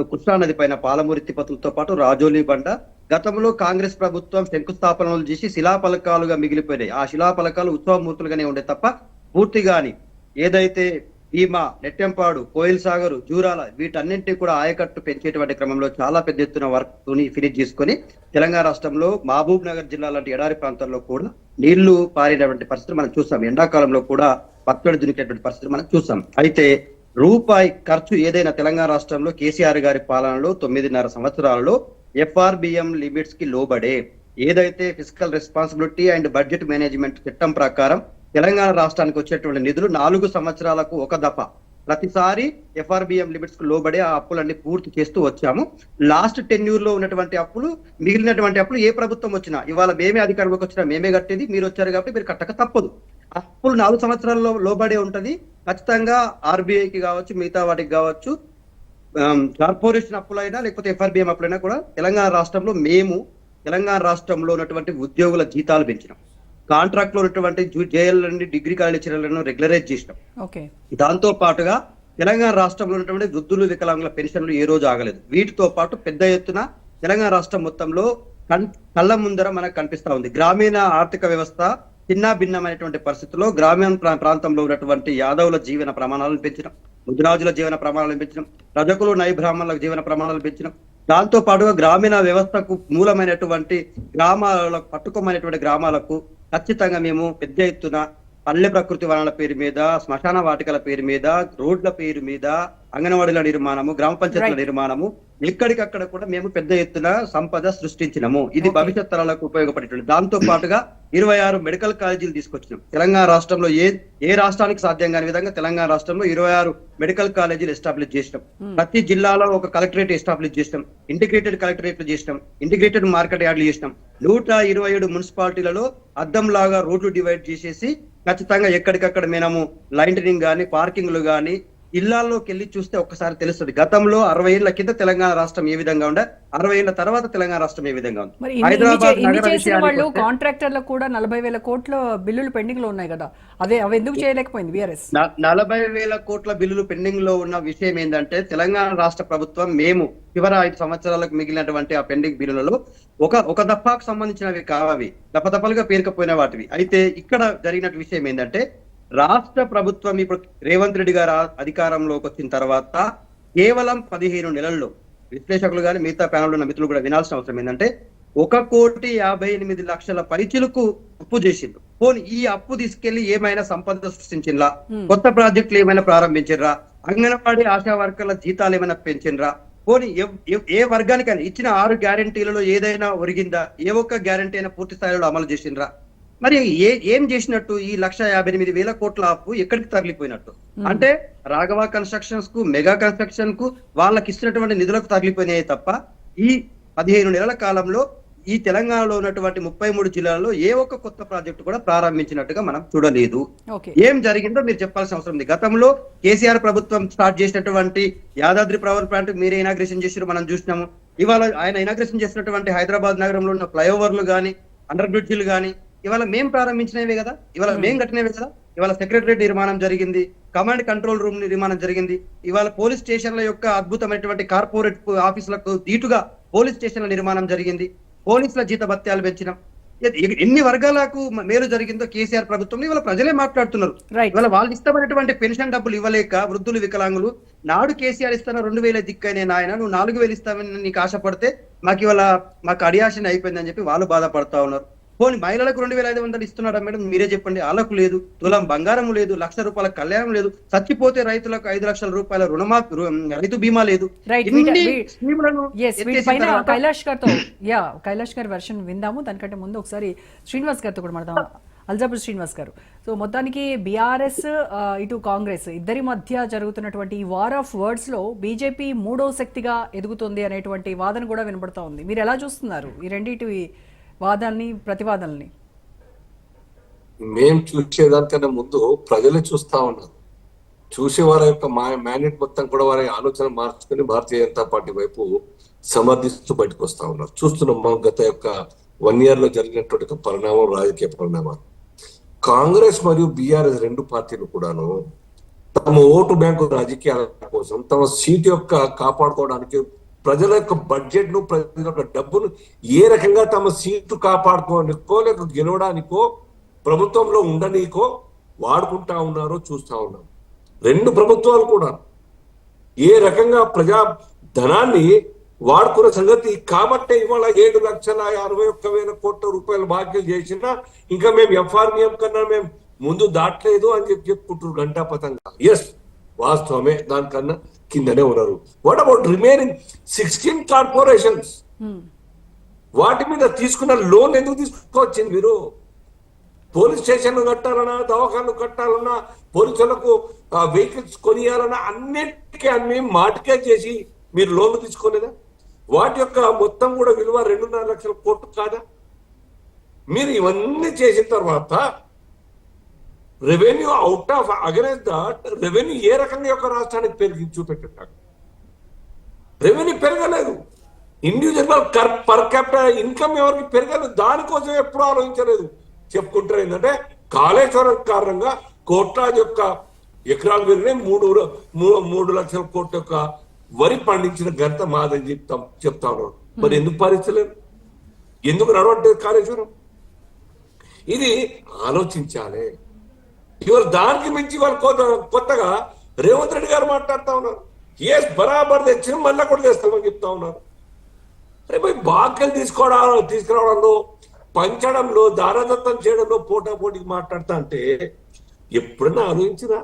కృష్ణానది పైన పాలమూరి తిప్పతులతో పాటు రాజోలి బండ గతంలో కాంగ్రెస్ ప్రభుత్వం శంకుస్థాపనలు చేసి శిలాఫలకాలుగా మిగిలిపోయినాయి. ఆ శిలాఫలకాలు ఉత్సవమూర్తులుగానే ఉండే తప్ప పూర్తిగాని ఏదైతే భీమా, నెట్టెంపాడు, కోయిల్ సాగర్, జూరాల వీటన్నింటినీ కూడా ఆయకట్టు పెంచేటువంటి క్రమంలో చాలా పెద్ద ఎత్తున వర్క్ ఫినిష్ చేసుకొని తెలంగాణ రాష్ట్రంలో మహబూబ్ నగర్ జిల్లా లాంటి ఎడారి ప్రాంతాల్లో కూడా నీళ్లు పారినటువంటి పరిస్థితులు మనం చూసాం. ఎండాకాలంలో కూడా పత్తడి దునికేటువంటి పరిస్థితులు మనం చూసాం. అయితే రూపాయి ఖర్చు ఏదైనా తెలంగాణ రాష్ట్రంలో కేసీఆర్ గారి పాలనలో 9.5 సంవత్సరాలలో FRBM లిమిట్స్ కి లోబడే ఏదైతే physical responsibility and budget management చట్టం ప్రకారం తెలంగాణ రాష్ట్రానికి వచ్చేటువంటి నిధులు 4 సంవత్సరాలకు ఒక దఫా ప్రతిసారి FRBM లిమిట్స్ కు లోబడే ఆ అప్పులన్నీ పూర్తి చేస్తూ వచ్చాము. లాస్ట్ టెన్యూర్ లో ఉన్నటువంటి అప్పులు, మిగిలినటువంటి అప్పులు ఏ ప్రభుత్వం వచ్చినా, ఇవాళ మేమే అధికారంలోకి వచ్చినా మేమే కట్టేది, మీరు వచ్చారు కాబట్టి మీరు కట్టక తప్పదు. అప్పులు 4 సంవత్సరాల్లో లోబడే ఉంటది. ఖచ్చితంగా RBIకి కావచ్చు, మిగతా వాటికి కావచ్చు, కార్పొరేషన్ అప్పులైనా లేకపోతే FRBM అప్పులైనా కూడా తెలంగాణ రాష్ట్రంలో ఉన్నటువంటి ఉద్యోగుల జీతాలు పెంచినాం. కాంట్రాక్ట్ లో ఉన్నటువంటి జేఎల్ నుండి డిగ్రీ కాలేజీలను రెగ్యులరైజ్ చేసినాం. దాంతో పాటుగా తెలంగాణ రాష్ట్రంలో ఉన్నటువంటి వృద్ధులు, వికలాంగుల పెన్షన్లు ఏ రోజు ఆగలేదు. వీటితో పాటు పెద్ద ఎత్తున తెలంగాణ రాష్ట్రం మొత్తంలో కళ్ళ ముందర మనకు కనిపిస్తా ఉంది. గ్రామీణ ఆర్థిక వ్యవస్థ చిన్న భిన్నమైనటువంటి పరిస్థితుల్లో గ్రామీణ ప్రాంతంలో ఉన్నటువంటి యాదవుల జీవన ప్రమాణాలను పెంచడం, ముద్రాజుల జీవన ప్రమాణాలను పెంచడం, రజకులు, నైబ్రాహ్మణుల జీవన ప్రమాణాలను పెంచడం, దాంతో పాటుగా గ్రామీణ వ్యవస్థకు మూలమైనటువంటి గ్రామాలకు, పట్టుకోమైనటువంటి గ్రామాలకు ఖచ్చితంగా మేము పెద్ద ఎత్తున పల్లె ప్రకృతి వనాల పేరు మీద, శ్మశాన వాటికల పేరు మీద, రోడ్ల పేరు మీద, అంగన్వాడీల నిర్మాణము, గ్రామ పంచాయతీల నిర్మాణము, ఎక్కడికక్కడ కూడా మేము పెద్ద ఎత్తున సంపద సృష్టించినాము. ఇది భవిష్యత్ తరాలకు ఉపయోగపడేటువంటి. దాంతో పాటుగా 26 మెడికల్ కాలేజీలు తీసుకొచ్చినాం. తెలంగాణ రాష్ట్రంలో ఏ రాష్ట్రానికి సాధ్యం కాని విధంగా తెలంగాణ రాష్ట్రంలో 26 మెడికల్ కాలేజీలు ఎస్టాబ్లిష్ చేసినాం. ప్రతి జిల్లాలో ఒక కలెక్టరేట్ ఎస్టాబ్లిష్ చేసినాం. ఇంటిగ్రేటెడ్ కలెక్టరేట్లు చేసినాం. ఇంటిగ్రేటెడ్ మార్కెట్ యార్డులు చేసినాం. 127 మున్సిపాలిటీలలో అద్దంలాగా రోడ్లు డివైడ్ చేసేసి ఖచ్చితంగా ఎక్కడికక్కడ మేము లైటింగ్ గానీ, పార్కింగ్లు గానీ, ఇళ్లలోకి వెళ్ళి చూస్తే ఒక్కసారి తెలుస్తుంది. గతంలో 60 ఏళ్ల కింద తెలంగాణ రాష్ట్రం ఏ విధంగా ఉండే, 60 ఏళ్ల తర్వాత తెలంగాణ రాష్ట్రం ఏ విధంగా ఉంది. వాళ్ళు కాంట్రాక్టర్లకు కూడా 40,000 కోట్ల బిల్లులు పెండింగ్ లో ఉన్నాయి కదా, అవి ఎందుకు చేయలేకపోయింది బీఆర్ఎస్? 40,000 కోట్ల బిల్లులు పెండింగ్ లో ఉన్న విషయం ఏంటంటే, తెలంగాణ రాష్ట్ర ప్రభుత్వం మేము చివరి 5 సంవత్సరాలకు మిగిలినటువంటి ఆ పెండింగ్ బిల్లులలో ఒక దఫాకు సంబంధించినవి కావవి, దఫదఫలుగా పేరుకపోయిన వాటివి. అయితే ఇక్కడ జరిగిన విషయం ఏంటంటే, రాష్ట్ర ప్రభుత్వం ఇప్పుడు రేవంత్ రెడ్డి గారు అధికారంలోకి వచ్చిన తర్వాత కేవలం 15 నెలల్లో విశ్లేషకులు కానీ మిగతా ప్యానల్ ఉన్న మిత్రులు కూడా వినాల్సిన అవసరం ఏంటంటే 1,58,00,000 పైచిలకు అప్పు చేసిండ్రు. పోనీ ఈ అప్పు తీసుకెళ్లి ఏమైనా సంపద సృష్టించిండ్రా, కొత్త ప్రాజెక్టులు ఏమైనా ప్రారంభించిండ్రా, అంగన్వాడీ ఆశా వర్కర్ల జీతాలు ఏమైనా పెంచిండ్రా, పోనీ ఏ వర్గానికైనా ఇచ్చిన 6 గ్యారంటీలలో ఏదైనా ఒరిగిందా, ఏ ఒక్క గ్యారంటీ అయినా పూర్తి స్థాయిలో అమలు చేసిండ్రా? మరి ఏం చేసినట్టు ఈ 1,58,000 కోట్ల అప్పు ఎక్కడికి తరలిపోయినట్టు? అంటే రాఘవ కన్స్ట్రక్షన్స్ కు, మెగా కన్స్ట్రక్షన్ కు వాళ్ళకి ఇచ్చినటువంటి నిధులకు తరలిపోయినాయి తప్ప ఈ 15 నెలల కాలంలో ఈ తెలంగాణలో ఉన్నటువంటి 33 జిల్లాల్లో ఏ ఒక్క కొత్త ప్రాజెక్టు కూడా ప్రారంభించినట్టుగా మనం చూడలేదు. ఏం జరిగిందో మీరు చెప్పాల్సిన అవసరం ఉంది. గతంలో కేసీఆర్ ప్రభుత్వం స్టార్ట్ చేసినటువంటి యాదాద్రి పవర్ ప్లాంట్ మీరే ఇనాగ్రేషన్ చేసారు, మనం చూసినాము. ఇవాళ ఆయన ఇనాగ్రేషన్ చేసినటువంటి హైదరాబాద్ నగరంలో ఉన్న ఫ్లైఓవర్లు గానీ, అండర్ బ్రిడ్జిలు గానీ ఇవాళ మేం ప్రారంభించినవే కదా, ఇవాళ మేం కట్టినవే కదా. ఇవాళ సెక్రటరేట్ నిర్మాణం జరిగింది, కమాండ్ కంట్రోల్ రూమ్ నిర్మాణం జరిగింది. ఇవాళ పోలీస్ స్టేషన్ల యొక్క అద్భుతమైనటువంటి కార్పొరేట్ ఆఫీసులకు దీటుగా పోలీస్ స్టేషన్ల నిర్మాణం జరిగింది. పోలీసుల జీతభత్యాలు పెంచినాం. ఎన్ని వర్గాలకు మేలు జరిగిందో కేసీఆర్ ప్రభుత్వం ఇవాళ ప్రజలే మాట్లాడుతున్నారు. ఇవాళ వాళ్ళు ఇస్తామన్నటువంటి పెన్షన్ డబ్బులు ఇవ్వలేక వృద్ధులు, వికలాంగులు నాడు కేసీఆర్ ఇస్తాను 2,000 దిక్కనే నాయన, నువ్వు 4,000 ఇస్తామని నీకు ఆశపడితే మాకు అడియాషన్ అయిపోయిందని చెప్పి వాళ్ళు బాధపడతా ఉన్నారు. పోనీ మహిళలకు 2,500 ఇస్తున్నారా మేడం? మీరే చెప్పండి. వాళ్ళకు లేదు, తులం బంగారం లేదు, ₹1,00,000 కళ్యాణం లేదు, చచ్చిపోతే రైతులకు 5 లక్షల రూపాయల రైతు బీమా లేదు. కైలాష్ గారి వెర్షన్ విందాము. దానికంటే ముందు ఒకసారి శ్రీనివాస్ గారితో కూడా మాట్లాడదాం. అల్జాపూర్ శ్రీనివాస్ గారు, సో మొత్తానికి బీఆర్ఎస్ ఇటు కాంగ్రెస్ ఇద్దరి మధ్య జరుగుతున్నటువంటి ఈ వార్ ఆఫ్ వర్డ్స్ లో బీజేపీ 3వ శక్తిగా ఎదుగుతుంది అనేటువంటి వాదన కూడా వినబడతా ఉంది. మీరు ఎలా చూస్తున్నారు ఈ రెండింటి వాదాన్ని, ప్రతివాదనల్ని? మేం చూసేదానికన్నా ముందు ప్రజలే చూస్తా ఉన్నారు. చూసే వారి యొక్క మ్యాండేట్ మొత్తం కూడా వారి ఆలోచన మార్చుకుని భారతీయ జనతా పార్టీ వైపు సమర్థిస్తూ బయటకు వస్తా ఉన్నారు. చూస్తున్నాం మనం గత యొక్క 1 year లో జరిగినటువంటి పరిణామం, రాజకీయ పరిణామాలు. కాంగ్రెస్ మరియు బీఆర్ఎస్ 2 పార్టీలు కూడాను తమ ఓటు బ్యాంకు రాజకీయాల కోసం, తమ సీటు యొక్క కాపాడుకోవడానికి ప్రజల యొక్క బడ్జెట్ ను, ప్రజల యొక్క డబ్బును ఏ రకంగా తమ సీటు కాపాడుకోనికో లేక గెలవడానికో ప్రభుత్వంలో ఉండనీకో వాడుకుంటా ఉన్నారో చూస్తా ఉన్నాం. 2 ప్రభుత్వాలు కూడా ఏ రకంగా ప్రజా ధనాన్ని వాడుకున్న సంగతి కాబట్టే ఇవాళ 7,61,000 కోట్ల రూపాయలు బాకీలు చేసినా ఇంకా మేము ఎఫ్ఆర్బిఎం కన్నా మేము ముందు దాటలేదు అని చెప్పుకుంటారు గంటాపతంగా. ఎస్, వాస్తవమే, దానికన్నా కిందనే ఉన్నారు. What about remaining 16 corporations? వాటి మీద తీసుకున్న లోన్ ఎందుకు తీసుకోవచ్చింది మీరు? పోలీస్ స్టేషన్లు కట్టాలన్నా, దవాఖాన్లు కట్టాలన్నా, పోలీసులకు వెహికల్స్ కొనియాలన్నా అన్నిటికీ అన్ని మాటికే చేసి మీరు లోన్లు తీసుకోలేదా? వాటి యొక్క మొత్తం కూడా విలువ 2.5 లక్షల కోట్లు కాదా? మీరు ఇవన్నీ చేసిన తర్వాత revenue out of against that revenue ఏ రకంగా యొక్క రాష్ట్రానికి పెరిగి చూపెట్టారు? రెవెన్యూ పెరగలేదు. ఇండివిజువల్ పర్ క్యాపిటల్ ఇన్కమ్ ఎవరికి పెరగలేదు. దానికోసం ఎప్పుడు ఆలోచించలేదు. చెప్పుకుంటారు ఏంటంటే కాళేశ్వరం కారణంగా కోట్లాది యొక్క ఎకరాలు పెరిగినాయి, 3 లక్షల కోట్ల యొక్క వరి పండించిన ఘనత మాదని చెప్తా ఉన్నారు. మరి ఎందుకు పాలించలేదు? ఎందుకు నడవట్లేదు కాళేశ్వరం? ఇది ఆలోచించాలి. ఇవాళ దానికి మించి వాళ్ళు కొత్తగా రేవంత్ రెడ్డి గారు మాట్లాడుతూ ఉన్నారు. బరాబర్ తెచ్చిన మళ్ళీ కూడా తెస్తామని చెప్తా ఉన్నారు. రేపు బాకీలు తీసుకురావడంలో, పంచడంలో, దారదత్తం చేయడంలో పోటాపోటీకి మాట్లాడుతా అంటే ఎప్పుడన్నా ఆలోచించినా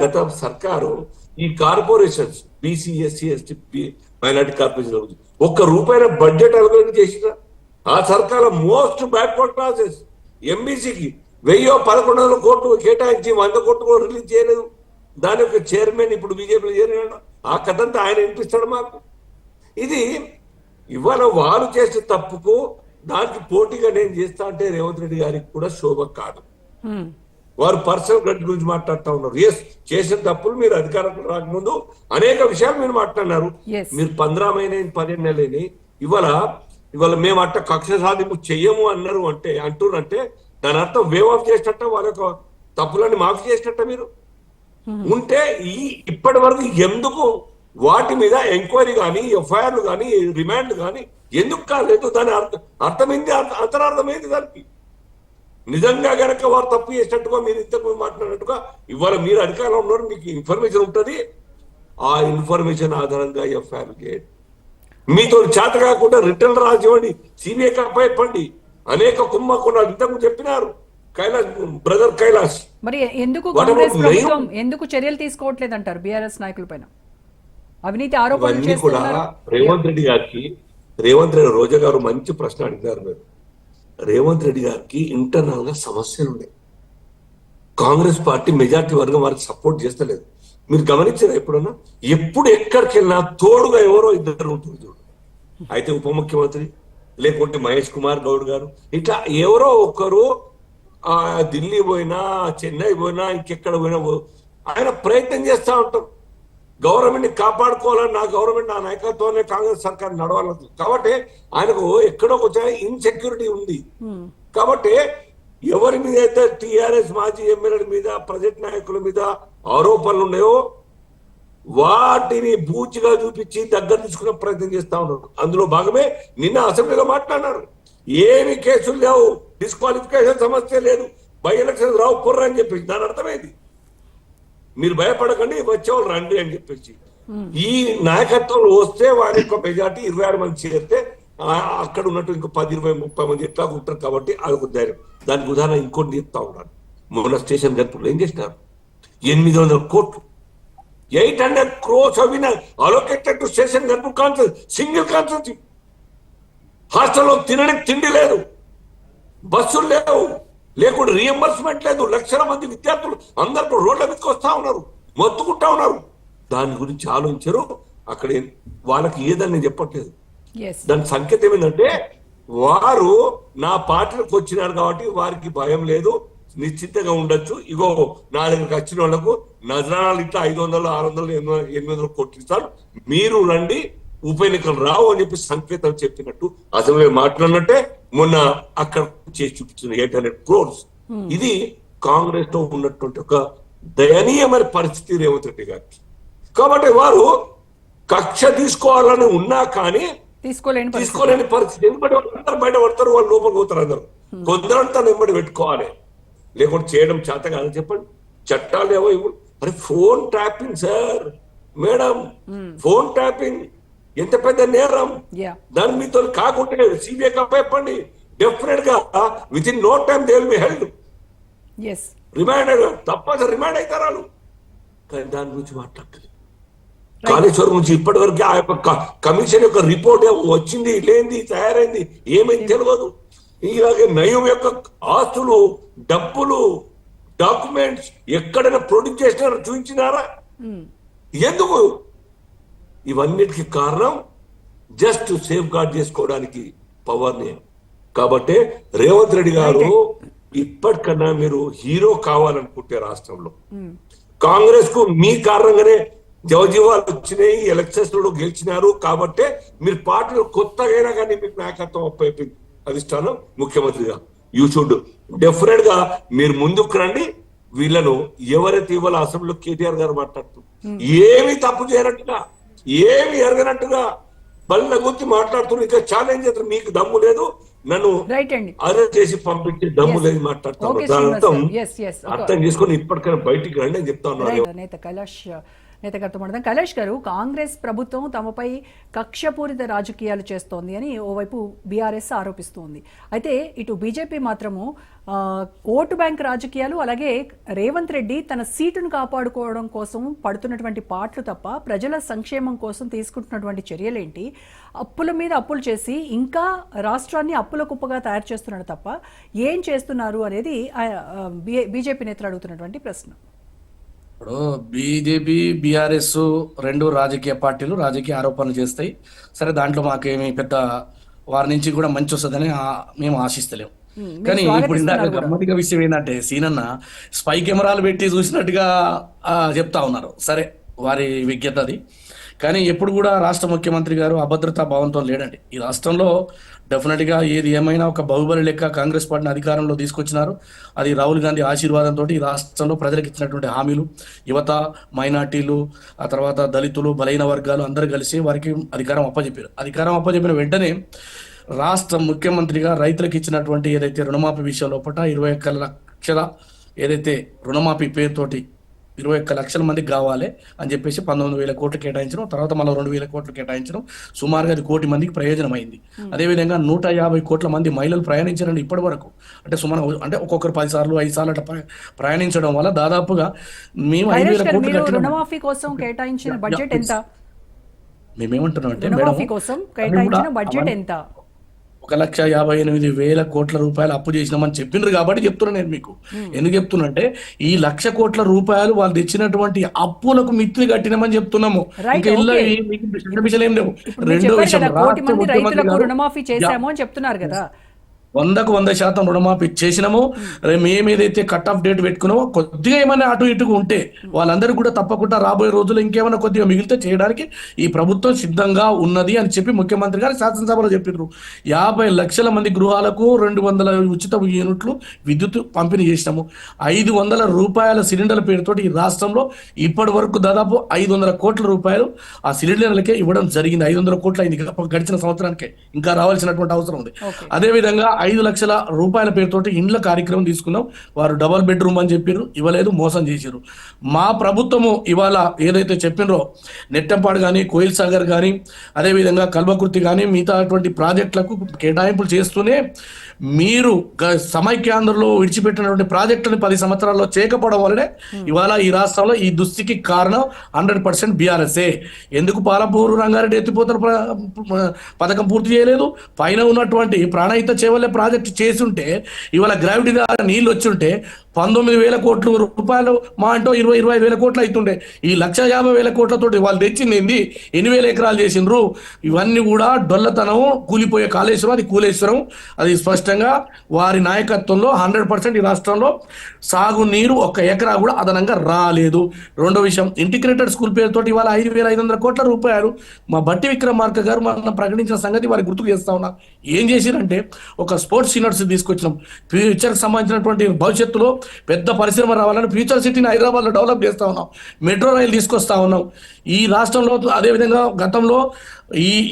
గత సర్కారు ఈ corporations BC, SC, ST, minority corporation ₹1 budget allocate చేసిన ఆ సర్కార్ మోస్ట్ బ్యాక్వర్డ్ క్లాసెస్ ఎంబీసీకి 1,000-1,100 కోట్లు కేటాయించి 100 కోట్లు కూడా రిలీజ్ చేయలేదు. దాని యొక్క చైర్మన్ ఇప్పుడు బీజేపీలో చేరినాడు. ఆ కథంతా ఆయన వినిపిస్తాడు మాకు. ఇది ఇవాళ వారు చేసే తప్పుకు దానికి పోటీగా నేను చేస్తా అంటే రేవంత్ రెడ్డి గారికి కూడా శోభ కాదు. వారు పర్సనల్ గ్రడ్జ్ గురించి మాట్లాడుతూ ఉన్నారు. ఎస్, చేసిన తప్పులు మీరు అధికారంలో రాకముందు అనేక విషయాలు మీరు మాట్లాడినారు. మీరు 15 నెలలని ఇవాళ మేము అట్ట కక్ష సాధింపు చెయ్యము అంటున్నంటే దాని అర్థం వేవ్ ఆఫ్ చేసినట్ట, వాళ్ళ యొక్క తప్పులన్నీ మాఫీ చేసినట్ట మీరు ఉంటే ఇప్పటి వరకు ఎందుకు వాటి మీద ఎంక్వైరీ కానీ, ఎఫ్ఐఆర్లు కానీ, రిమాండ్ కానీ ఎందుకు కాలేదు? దాని అర్థమైంది, అంతరార్థమైంది దానికి. నిజంగా గనక వారు తప్పు చేసినట్టుగా మీరు ఇంతకు మాట్లాడినట్టుగా ఇవాళ మీరు అధికారంలో ఉన్నారు, మీకు ఇన్ఫర్మేషన్ ఉంటుంది. ఆ ఇన్ఫర్మేషన్ ఆధారంగా ఎఫ్ఐఆర్ చేయండి. మీతో చేత కాకుండా రిటర్న్ రాసివ్వండి, సిబిఐకి అప్పచెప్పండి. అనేక కుంభకోణాలు ఇంతకు చెప్పినారు కైలాష్, బ్రదర్ కైలాష్. మరి ఎందుకు కాంగ్రెస్ ప్రభుత్వం ఎందుకు చర్యలు తీసుకోవట్లేదంటారు బీఆర్ఎస్ నాయకుల పైన? అవినీతి ఆరోపణలు ఇవన్నీ కూడా రేవంత్ రెడ్డి గారికి, రేవంత్ రెడ్డి రోజా గారు మంచి ప్రశ్న అడిగారు. మీరు రేవంత్ రెడ్డి గారికి ఇంటర్నల్ గా సమస్యలు ఉన్నాయి. కాంగ్రెస్ పార్టీ మెజార్టీ వర్గం వారికి సపోర్ట్ చేస్తలేదు. మీరు గమనించారా ఎప్పుడన్నా? ఎప్పుడు ఎక్కడికి వెళ్ళినా తోడుగా ఎవరో ఇద్దరు ఉంటుంది చూడు. అయితే ఉప ముఖ్యమంత్రి, లేకుంటే మహేష్ కుమార్ గౌడ్ గారు, ఇట్లా ఎవరో ఒకరు ఢిల్లీ పోయినా, చెన్నై పోయినా, ఇంకెక్కడ పోయినా ఆయన ప్రయత్నం చేస్తూ ఉంటారు. గవర్నమెంట్ ని కాపాడుకోవాలని, నా గవర్నమెంట్ నా నాయకత్వంలో కాంగ్రెస్ సర్కార్ నడవాలని. కాబట్టి ఆయనకు ఎక్కడో కొంచెం ఇన్సెక్యూరిటీ ఉంది. కాబట్టి ఎవరి మీద అయితే టిఆర్ఎస్ మాజీ ఎమ్మెల్యేల మీద, ప్రజెంట్ నాయకుల మీద ఆరోపణలు ఉన్నాయో వాటిని బూచిగా చూపించి దగ్గర తీసుకునే ప్రయత్నం చేస్తా ఉన్నారు. అందులో భాగమే నిన్న అసెంబ్లీలో మాట్లాడినారు. ఏమి కేసులు లేవు, డిస్క్వాలిఫికేషన్ సమస్య లేదు, బై ఎలక్షన్ రావు పుర్ర అని చెప్పేసి. దాని అర్థమైంది, మీరు భయపడకండి, వచ్చేవాళ్ళు రండి అని చెప్పేసి. ఈ నాయకత్వంలో వస్తే వారి యొక్క మెజార్టీ 26 మంది చేరితే అక్కడ ఉన్నట్టు ఇంకో 10, 20, 30 మంది ఎట్లా ఉంటారు. కాబట్టి అదొక ధైర్యం. దానికి ఉదాహరణ ఇంకోటి చెప్తా ఉన్నాను. మొన్న స్టేషన్ గర్పులు ఏం చేసినారు? 800 కోట్లు, 800 crores అలోకేటెడ్ టు స్టేషన్ గర్పుల్ కాన్సెన్స్, సింగిల్ కాన్సెన్స్. హాస్టల్లో తిండి లేదు, బస్సులు లేవు, లేకుండా రీఎంబర్స్మెంట్ లేదు. లక్షల మంది విద్యార్థులు అందరూ రోడ్ల మీదకి వస్తా ఉన్నారు, మొత్తుకుంటా ఉన్నారు. దాని గురించి ఆలోచించరు. అక్కడ వాళ్ళకి ఏదని నేను చెప్పట్లేదు. దాని సంకేతం ఏంటంటే వారు నా పార్టీలకు వచ్చినారు కాబట్టి వారికి భయం లేదు, నిశ్చితంగా ఉండొచ్చు. ఇగో నా దగ్గరికి వచ్చిన వాళ్ళకు నజరానాలు ఇట్లా 500, 600, 800 కోట్లు ఇస్తారు, మీరు రండి, ఉప ఎన్నికలు రావు అని చెప్పి సంకేతం చెప్పినట్టు అసెంబ్లీ మాట్లాడినట్టే మొన్న అక్కడ చేసి చూపించిన 800 crores. ఇది కాంగ్రెస్ తో ఉన్నటువంటి ఒక దయనీయమైన పరిస్థితి రేవంత్ రెడ్డి గారికి. కాబట్టి వారు కక్ష తీసుకోవాలని ఉన్నా కానీ తీసుకోలేని పరిస్థితి. ఎందుకంటే అందరూ బయట పడతారు, వాళ్ళు లోపలికి పోతారు. అందరూ కొందరంతా నెమ్మడి పెట్టుకోవాలి, లేకుంటే చేయడం చేత కాదు. చెప్పండి, చట్టాలు ఏవో ఇవ్వడు. అరే phone tapping sir, madam, phone tapping ఎంత పెద్ద నేరం. దాని మీతో కాకుంటే సిబిఐకి అప్పచెప్పండి. డెఫినెట్ గా with in no time they will be held. Remand తప్పనిసరి రిమాండ్ అవుతారు వాళ్ళు. కానీ దాని గురించి మాట్లాడలేదు. కాళేశ్వరం నుంచి ఇప్పటి వరకు ఆ యొక్క కమిషన్ యొక్క రిపోర్ట్ వచ్చింది లేనిది, తయారైంది ఏమైంది తెలియదు. ఇలాగే నయం యొక్క ఆస్తులు, డబ్బులు, డాక్యుమెంట్స్ ఎక్కడైనా ప్రొడ్యూస్ చేసినారా, చూపించినారా? ఎందుకు? ఇవన్నిటికీ కారణం జస్ట్ సేఫ్ గార్డ్ చేసుకోవడానికి పవర్ని. కాబట్టి రేవంత్ రెడ్డి గారు ఇప్పటికన్నా మీరు హీరో కావాలనుకుంటే రాష్ట్రంలో, కాంగ్రెస్ కు మీ కారణంగానే జవజీవాలు వచ్చినాయి, ఎలక్షన్స్ లో గెలిచినారు. కాబట్టి మీరు పార్టీలో కొత్తగా అయినా కానీ మీకు నాయకత్వం అప్పైపోయింది అధిష్టానం ముఖ్యమంత్రిగా. యూ షుడ్ డెఫినెట్ గా మీరు ముందుకు రండి. వీళ్ళను ఎవరైతే ఇవాళ అసెంబ్లీలో కేటీఆర్ గారు మాట్లాడుతున్నారు, ఏమి తప్పు చేయనట్టుగా, ఏమి ఎరగనట్టుగా బల్ల గుర్తి మాట్లాడుతున్నారు. ఇంకా ఛాలెంజ్ చేస్తారు, మీకు దమ్ము లేదు, నన్ను అరెస్ట్ చేసి పంపించే దమ్ము లేదు మాట్లాడుతున్నారు. దాని అర్థం చేసుకొని ఇప్పటికైనా బయటికి రండి అని చెప్తా ఉన్నారు. నేత గారితో మాట్లాడదాం. కైలాష్ గారు, కాంగ్రెస్ ప్రభుత్వం తమపై కక్షపూరిత రాజకీయాలు చేస్తోంది అని ఓవైపు బీఆర్ఎస్ ఆరోపిస్తోంది. అయితే ఇటు బీజేపీ మాత్రము ఓటు బ్యాంక్ రాజకీయాలు, అలాగే రేవంత్ రెడ్డి తన సీటును కాపాడుకోవడం కోసం పడుతున్నటువంటి పాటలు తప్ప ప్రజల సంక్షేమం కోసం తీసుకుంటున్నటువంటి చర్యలేంటి? అప్పుల మీద అప్పులు చేసి ఇంకా రాష్ట్రాన్ని అప్పుల కుప్పగా తయారు చేస్తున్నాడు తప్ప ఏం చేస్తున్నారు అనేది బీజేపీ నేతలు అడుగుతున్నటువంటి ప్రశ్న. ఇప్పుడు బీజేపీ, బీఆర్ఎస్ రెండు రాజకీయ పార్టీలు రాజకీయ ఆరోపణలు చేస్తాయి. సరే, దాంట్లో మాకేమి పెద్ద వారి నుంచి కూడా మంచి వస్తుందని మేము ఆశిస్తలేము. కానీ ఇప్పుడు ఇందాక గమ్మతిగా విషయం ఏంటంటే, సీనన్న స్పై కెమెరాలు పెట్టి చూసినట్టుగా చెప్తా ఉన్నారు. సరే, వారి విజ్ఞత అది. కానీ ఎప్పుడు కూడా రాష్ట్ర ముఖ్యమంత్రి గారు అభద్రతా భావంతో లేడండి. ఈ రాష్ట్రంలో డెఫినెట్గా ఏది ఏమైనా ఒక బాహుబలి లెక్క కాంగ్రెస్ పార్టీని అధికారంలో తీసుకొచ్చినారు. అది రాహుల్ గాంధీ ఆశీర్వాదంతో ఈ రాష్ట్రంలో ప్రజలకు ఇచ్చినటువంటి హామీలు, యువత, మైనార్టీలు, ఆ తర్వాత దళితులు, బలైన వర్గాలు అందరూ కలిసి వారికి అధికారం అప్పచెప్పారు. అధికారం అప్పచెప్పిన వెంటనే రాష్ట్ర ముఖ్యమంత్రిగా రైతులకు ఇచ్చినటువంటి ఏదైతే రుణమాఫీ విషయం లోపల 21 లక్షల ఏదైతే రుణమాఫీ పేరుతోటి 21 లక్షల మందికి కావాలి అని చెప్పేసి 19,000 కోట్లు కేటాయించడం, తర్వాత మళ్ళీ 2,000 కోట్లు కేటాయించడం, సుమారుగా 1 కోటి మందికి ప్రయోజనం అయింది. అదేవిధంగా 150 కోట్ల మంది మహిళలు ప్రయాణించారండి ఇప్పటి వరకు. అంటే సుమారు అంటే ఒక్కొక్కరు 10 సార్లు 5 సార్లు అట్లా ప్రయాణించడం వల్ల దాదాపుగా మేము 5,000 కోట్లు మీరు కట్టినాం. రుణమాఫీ కోసం కేటాయించిన బడ్జెట్ ఎంత? మేమేమంటున్నాం అంటే రుణమాఫీ కోసం కేటాయించిన బడ్జెట్ ఎంత? 1,58,000 కోట్ల రూపాయలు అప్పు చేసినామని చెప్పిండ్రు కాబట్టి చెప్తున్నా నేను మీకు. ఎందుకు చెప్తున్నా అంటే ఈ 1,00,000 కోట్ల రూపాయలు వాళ్ళు తెచ్చినటువంటి అప్పులకు మిత్తులు కట్టినామని చెప్తున్నాము. ఇంకా ఇల్లు విషయాలు ఏం లేవు. ఇప్పుడు మీరు రెండో చెప్పారు విషయం, కదా, కోటి మంది రాష్ట్ర రైతులకు ముఖ్యమంత్రి రుణమాఫీ చేశాము అని చెప్తున్నారు కదా. 100% రుణమాఫీ చేసినాము. మేము ఏదైతే కట్ ఆఫ్ డేట్ పెట్టుకున్నామో కొద్దిగా ఏమైనా అటు ఇటుగా ఉంటే వాళ్ళందరూ కూడా తప్పకుండా రాబోయే రోజుల్లో ఇంకేమైనా కొద్దిగా మిగిలితే చేయడానికి ఈ ప్రభుత్వం సిద్ధంగా ఉన్నది అని చెప్పి ముఖ్యమంత్రి గారు శాసనసభలో చెప్పినారు. 50 లక్షల మంది గృహాలకు 200 ఉచిత యూనిట్లు విద్యుత్ పంపిణీ చేసినాము. 500 రూపాయల సిలిండర్ల పేరుతోటి ఈ రాష్ట్రంలో ఇప్పటి వరకు దాదాపు 500 కోట్ల రూపాయలు ఆ సిలిండర్లకే ఇవ్వడం జరిగింది. 500 కోట్లు అయింది గడిచిన సంవత్సరానికే, ఇంకా రావాల్సినటువంటి అవసరం ఉంది. అదేవిధంగా 5 లక్షల రూపాయల పేరుతోటి ఇండ్ల కార్యక్రమం తీసుకున్నాం. వారు డబల్ బెడ్రూమ్ అని చెప్పారు, ఇవ్వలేదు, మోసం చేశారు. మా ప్రభుత్వము ఇవాళ ఏదైతే చెప్పినరో నెట్టంపాడు కానీ, కోయిల్ సాగర్ కానీ, అదేవిధంగా కల్వకుర్తి కానీ మిగతా అటువంటి ప్రాజెక్టులకు కేటాయింపులు చేస్తూనే మీరు సమైక్యాంధ్రలో విడిచిపెట్టినటువంటి ప్రాజెక్టుని 10 సంవత్సరాల్లో చేయకపోవడం వల్లనే ఇవాళ ఈ రాష్ట్రంలో ఈ దుస్థితికి కారణం 100% బీఆర్ఎస్ఏ. ఎందుకు పాలపూరు రంగారెడ్డి ఎత్తిపోతల పథకం పూర్తి చేయలేదు? పైన ఉన్నటువంటి ప్రాణహిత చేవల్లే ప్రాజెక్టు చేసి ఉంటే ఇవాళ గ్రావిటీ ద్వారా నీళ్ళు వచ్చి ఉంటే 19,000 కోట్ల రూపాయలు మా అంటూ 20,000 కోట్లు అవుతుండే. ఈ 1,50,000 కోట్లతోటి వాళ్ళు తెచ్చింది ఏంది? 8,000 ఎకరాలు చేసిండ్రు. ఇవన్నీ కూడా డొల్లతనం, కూలిపోయే కాళేశ్వరం, అది కూలేశ్వరం. అది స్పష్టంగా వారి నాయకత్వంలో 100% ఈ రాష్ట్రంలో సాగునీరు 1 ఎకరా కూడా అదనంగా రాలేదు. రెండో విషయం, ఇంటిగ్రేటెడ్ స్కూల్ పేరుతోటి ఇవాళ 5,500 కోట్ల రూపాయలు మా బట్టి విక్రమార్క గారు మన ప్రకటించిన సంగతి వారికి గుర్తుకు చేస్తా ఉన్నా. ఏం చేసిరంటే ఒక స్పోర్ట్స్ యూనివర్సిటీ తీసుకొచ్చినాం. ఫ్యూచర్కి సంబంధించినటువంటి భవిష్యత్తులో పెద్ద పరిశ్రమ రావాలని ఫ్యూచర్ సిటీని హైదరాబాద్లో డెవలప్ చేస్తా ఉన్నాం. మెట్రో రైలు తీసుకొస్తా ఉన్నాం. ఈ రాష్ట్రంలో అదేవిధంగా గతంలో